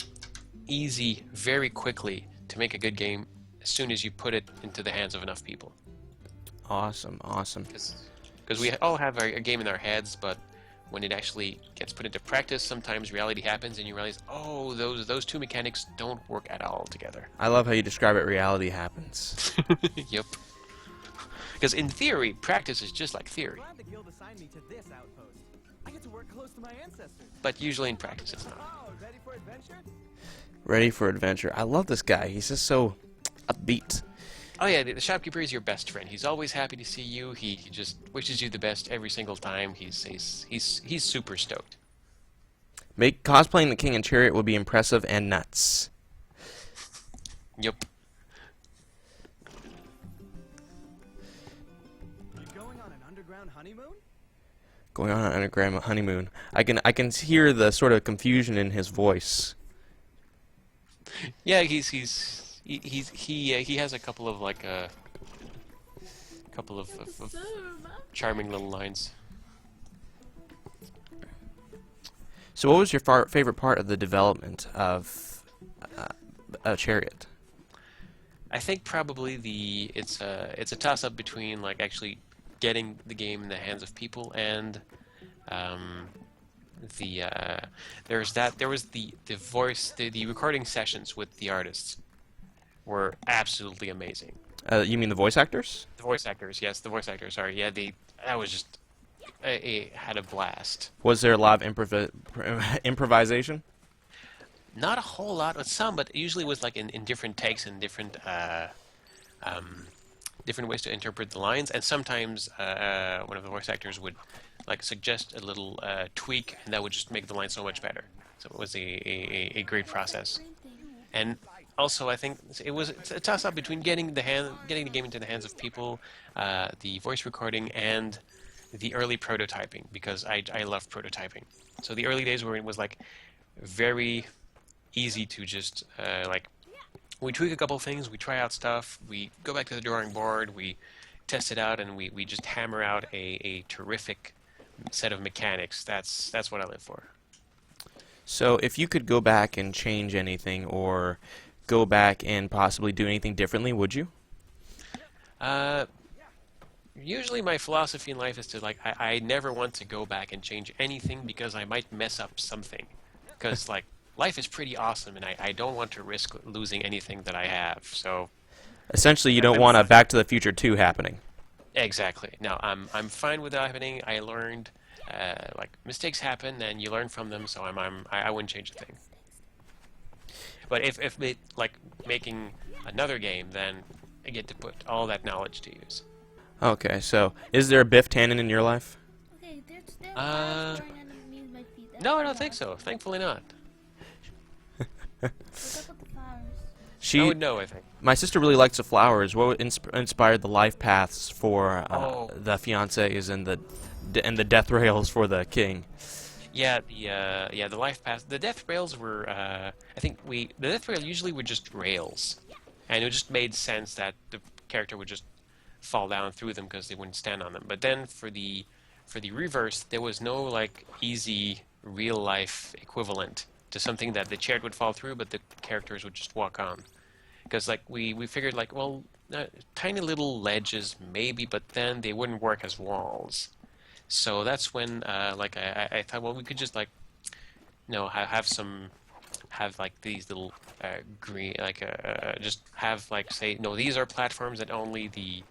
easy very quickly to make a good game as soon as you put it into the hands of enough people. Awesome, awesome. Because we all have a game in our heads, but when it actually gets put into practice, sometimes reality happens and you realize, oh, those two mechanics don't work at all together. I love how you describe it. Reality happens. Yep. Because in theory, practice is just like theory. Glad the guild assigned me to this outpost. I get to work close to my ancestors. But usually in practice, it's not. Oh, ready for adventure? Ready for adventure. I love this guy. He's just so upbeat. Oh yeah, the shopkeeper is your best friend. He's always happy to see you. He just wishes you the best every single time. He's super stoked. Cosplaying the king in Chariot would be impressive and nuts. Yep. You going on an underground honeymoon? Going on an underground honeymoon. I can hear the sort of confusion in his voice. Yeah, he has a couple of So much. charming little lines. So what was your favorite part of the development of Chariot? I think probably it's a toss up between like actually getting the game in the hands of people and there was the voice the recording sessions with the artists were absolutely amazing. You mean the voice actors? The voice actors, yes, the voice actors. Sorry, yeah, that was just I had a blast. Was there a lot of improvisation? Not a whole lot, but some, but it usually was like in different takes and different different ways to interpret the lines, and sometimes one of the voice actors would like suggest a little tweak, and that would just make the line so much better. So it was a great process. And also, I think it's a toss-up between getting the game into the hands of people, the voice recording, and the early prototyping, because I love prototyping. So the early days where it was like very easy to just like we tweak a couple things, we try out stuff, we go back to the drawing board, we test it out, and we just hammer out a terrific set of mechanics. That's what I live for. So if you could go back and change anything, or go back and possibly do anything differently, would you? usually my philosophy in life is to like I never want to go back and change anything because I might mess up something. Because like life is pretty awesome, and I don't want to risk losing anything that I have. So Essentially, you don't I'm want a Back to the Future 2 happening. exactly. No, I'm fine with that happening. I learned like mistakes happen, and you learn from them. So I wouldn't change a thing. But if it like making another game, then I get to put all that knowledge to use. Okay, so is there a Biff Tannen in your life? Okay, there's Uh, flowers growing underneath my feet. That's No, I the don't think flower. so. Thankfully not. What's up with the flowers? I would know, I think. My sister really likes the flowers. What inspired the life paths for Oh. the fiancés and the death rails for the king? Yeah, the life path. The death rails were, I think the death rail usually were just rails, and it just made sense that the character would just fall down through them because they wouldn't stand on them. But then for the reverse, there was no like easy real life equivalent to something that the chariot would fall through, but the characters would just walk on. Because like we figured like well, tiny little ledges maybe, but then they wouldn't work as walls. So that's when like I thought, well, we could just like have like these little green like just have like say no, these are platforms that only the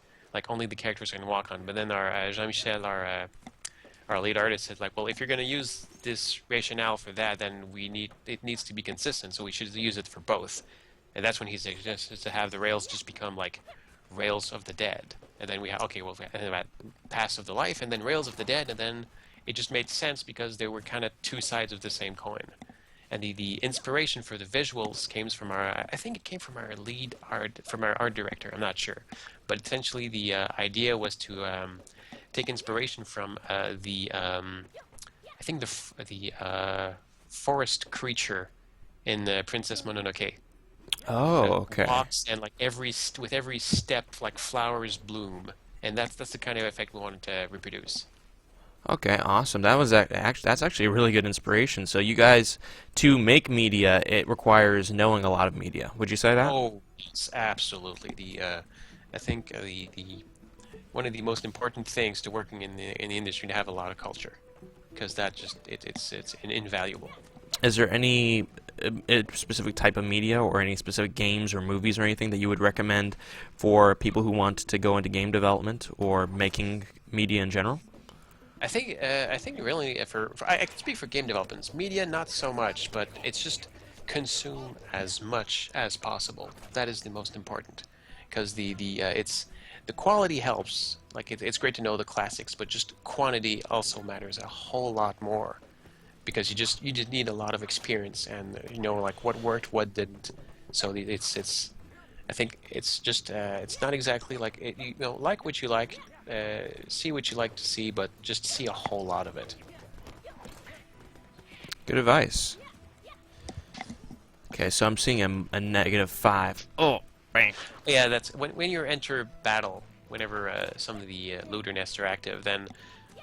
characters can walk on. But then our Jean-Michel, our lead artist, said like, well, if you're going to use this rationale for that, then it needs to be consistent, so we should use it for both. And that's when he suggested to have the rails just become like rails of the dead. And then we have, okay, well, we have Paths of the Life, and then Rails of the Dead, and then it just made sense because they were kind of two sides of the same coin. And the inspiration for the visuals came from I think it came from our from our art director, I'm not sure. But essentially the idea was to take inspiration from I think the forest creature in Princess Mononoke. Oh, okay. Walks and like with every step like flowers bloom, and that's the kind of effect we wanted to reproduce. Okay, awesome. That's actually a really good inspiration. So you guys, to make media, it requires knowing a lot of media. Would you say that? Oh, yes, absolutely. I think the one of the most important things to working in the industry to have a lot of culture, because that just it's invaluable. Is there any specific type of media or any specific games or movies or anything that you would recommend for people who want to go into game development or making media in general? I think really I can speak for game developments. Media, not so much, but it's just consume as much as possible. That is the most important, because the quality helps. Like it's great to know the classics, but just quantity also matters a whole lot more, because you just need a lot of experience and like what worked, what didn't. So it's I think it's just it's not exactly like like what you like, see what you like to see, but just see a whole lot of it. Good advice. Okay, so I'm seeing a -5. Oh, bang. Yeah, that's when you enter battle. Whenever some of the looter nests are active, then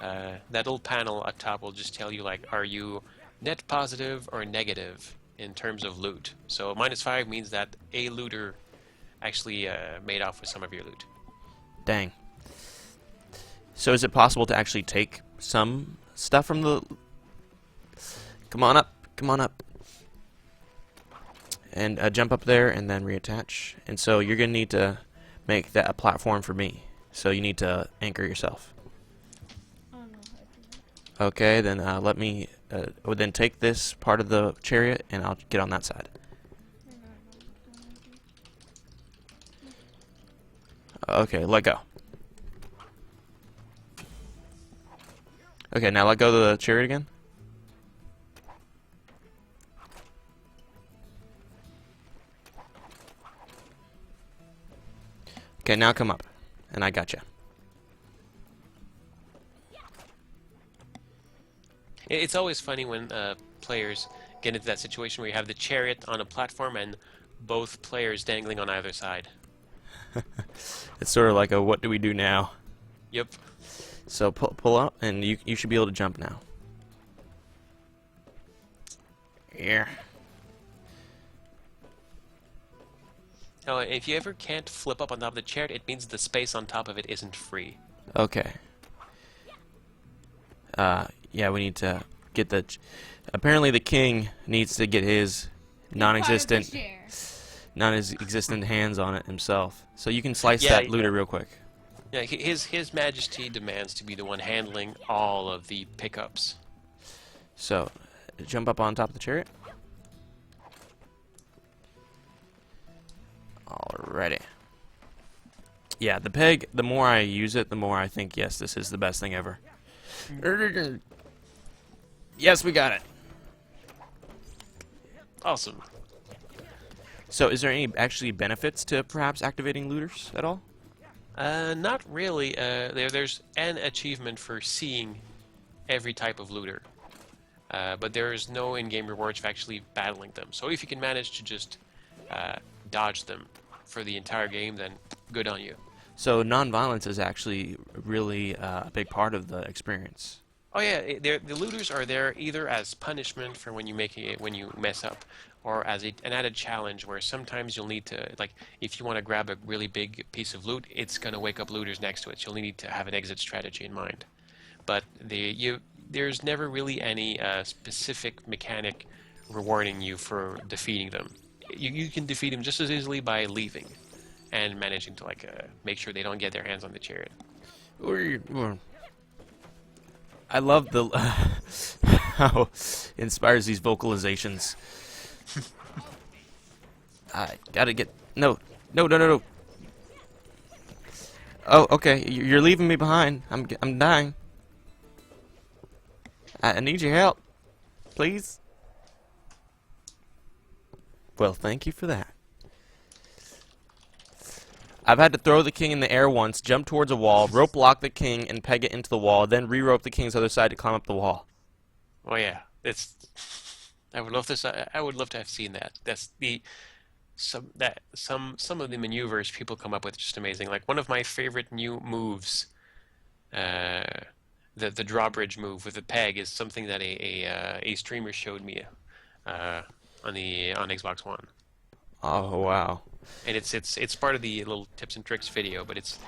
that little panel up top will just tell you like, are you net positive or negative in terms of loot? So -5 means that a looter actually made off with some of your loot. Dang. So is it possible to actually take some stuff from the... Come on up. Come on up. And jump up there and then reattach. And so you're going to need to make that a platform for me. So you need to anchor yourself. I don't know how to do that. Okay, then let me... then take this part of the chariot and I'll get on that side. I don't know what to do. Okay, let go. Okay, now let go of the chariot again. Okay, now come up. And I got you. It's always funny when players get into that situation where you have the chariot on a platform and both players dangling on either side. It's sort of like a what do we do now? Yep. So pull up, and you should be able to jump now. Here. Now, if you ever can't flip up on top of the chariot, it means the space on top of it isn't free. Okay. Yeah, we need to get the. Apparently, the king needs to get his non-existent hands on it himself. So you can slice Yeah, that looter real quick. yeah. His Majesty demands to be the one handling all of the pickups. So, jump up on top of the chariot. Alrighty. Yeah, the peg, the more I use it, the more I think, yes, this is the best thing ever. Yes, we got it. Awesome. So, is there any actually benefits to perhaps activating looters at all? Not really. There's an achievement for seeing every type of looter. But there is no in-game rewards for actually battling them. So if you can manage to just dodge them for the entire game, then good on you. So non-violence is actually really a big part of the experience. Oh yeah, the looters are there either as punishment for when you mess up, or as an added challenge where sometimes you'll need to, like, if you want to grab a really big piece of loot, it's going to wake up looters next to it. So you'll need to have an exit strategy in mind. But there's never really any specific mechanic rewarding you for defeating them. You can defeat them just as easily by leaving and managing to make sure they don't get their hands on the chariot. I love the how it inspires these vocalizations. I gotta get no. Oh, okay. You're leaving me behind. I'm dying. I need your help, please. Well, thank you for that. I've had to throw the king in the air once, jump towards a wall, rope lock the king, and peg it into the wall, then re-rope the king's other side to climb up the wall. Oh yeah, I would love to. I would love to have seen that. Some of the maneuvers people come up with are just amazing. Like one of my favorite new moves, the drawbridge move with the peg is something that a streamer showed me on Xbox One. Oh wow! And it's part of the little tips and tricks video, but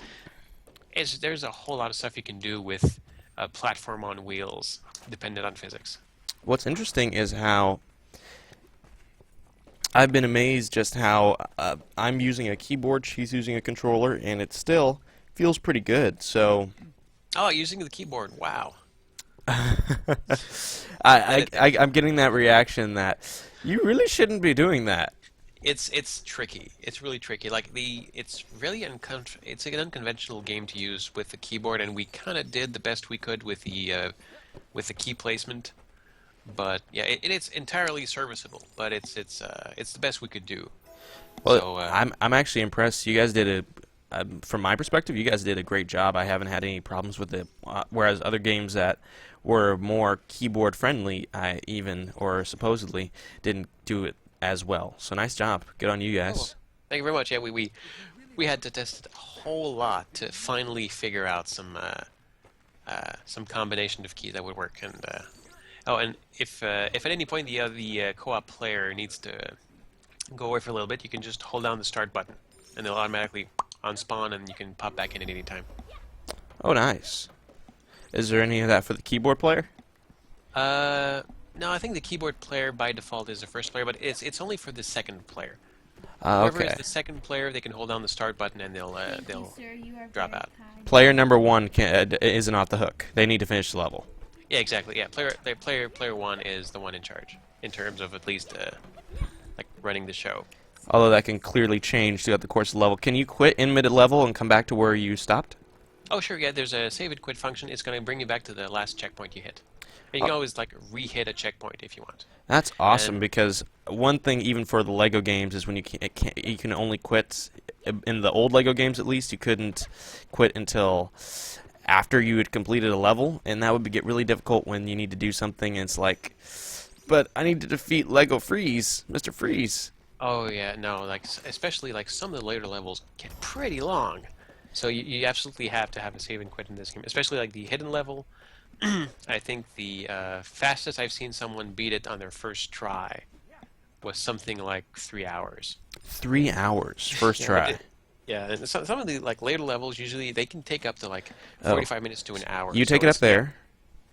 there's a whole lot of stuff you can do with a platform on wheels, dependent on physics. What's interesting is how I've been amazed just how I'm using a keyboard, she's using a controller, and it still feels pretty good. So. Oh, using the keyboard! Wow. I'm getting that reaction that you really shouldn't be doing that. It's tricky. It's really tricky. It's an unconventional game to use with the keyboard, and we kind of did the best we could with the key placement. But yeah, it's entirely serviceable. But it's the best we could do. Well, so, I'm actually impressed. You guys did from my perspective, you guys did a great job. I haven't had any problems with it. Whereas other games that were more keyboard friendly, or supposedly didn't do it as well. So nice job. Good on you guys. Oh, well, thank you very much. Yeah, we had to test a whole lot to finally figure out some combination of keys that would work. And if at any point the co-op player needs to go away for a little bit, you can just hold down the start button, and they'll automatically unspawn, and you can pop back in at any time. Oh, nice. Is there any of that for the keyboard player? No, I think the keyboard player by default is the first player, but it's only for the second player. Okay. Whoever is the second player, they can hold down the start button, and they'll drop out. Player number one isn't off the hook. They need to finish the level. Yeah, exactly. Yeah, player one is the one in charge in terms of at least running the show. Although that can clearly change throughout the course of the level. Can you quit in mid-level and come back to where you stopped? Oh, sure, yeah, there's a save and quit function. It's going to bring you back to the last checkpoint you hit. And you can always re-hit a checkpoint if you want. That's awesome, because one thing even for the Lego games is when you can only quit, in the old Lego games at least, you couldn't quit until after you had completed a level, and that would get really difficult when you need to do something and it's like, but I need to defeat Lego Freeze, Mr. Freeze. Oh yeah, no, especially some of the later levels get pretty long, so you absolutely have to have a save and quit in this game. Especially the hidden level. I think the fastest I've seen someone beat it on their first try was something like 3 hours. 3 hours first Yeah, try. Yeah, and some of the like later levels usually they can take up to like Oh, 45 minutes to an hour. you So take it up it's yeah, there.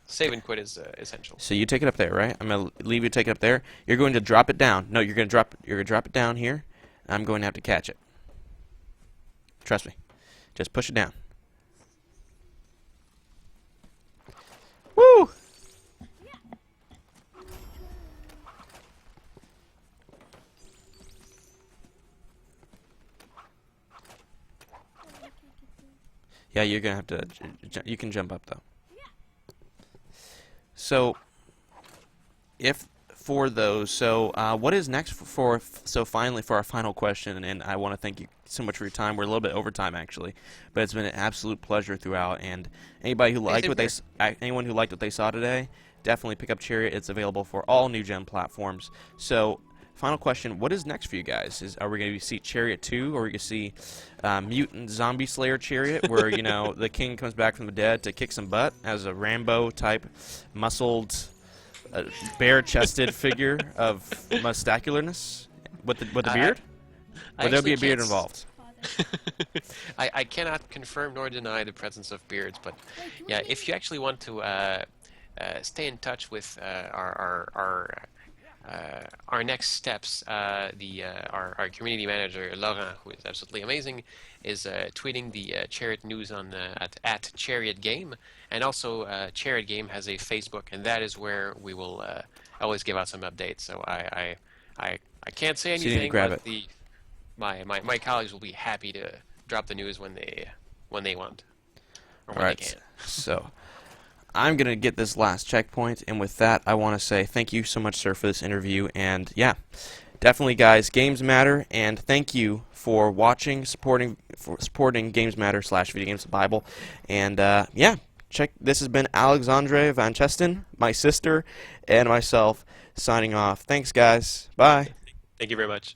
save and quit is essential. So you take it up there, right? I'm gonna leave you take it up there. You're going to drop it down. No, you're gonna drop it down here. I'm going to have to catch it. Trust me. Just push it down. Woo! Yeah, you're gonna have to. You can jump up though. So, if for those, so what is next so finally for our final question, and I want to thank you so much for your time. We're a little bit over time actually, but it's been an absolute pleasure throughout. And anybody who Hey, liked same what they, here. anyone who liked what they saw today, definitely pick up Chariot. It's available for all new gen platforms. So, final question: what is next for you guys? Are we going to see Chariot 2, or are we going to see Mutant Zombie Slayer Chariot, where the king comes back from the dead to kick some butt as a Rambo type, muscled, bare-chested figure of mustacularness with the I, beard? I Would there be actually a beard can't. involved? Father. I cannot confirm nor deny the presence of beards, but Wait, do yeah, we if you actually want to stay in touch with our next steps, our community manager Laurent, who is absolutely amazing, is tweeting the Chariot news on at Chariot Game, and also Chariot Game has a Facebook, and that is where we will always give out some updates. So I can't say So you need to anything, grab but it. my colleagues will be happy to drop the news when they want or All when they right. can. So I'm going to get this last checkpoint, and with that, I want to say thank you so much, sir, for this interview. And yeah, definitely, guys, games matter, and thank you for watching, supporting Games Matter / Video Games Bible. And yeah, this has been Alexandre van Chestein, my sister, and myself signing off. Thanks, guys. Bye. Thank you very much.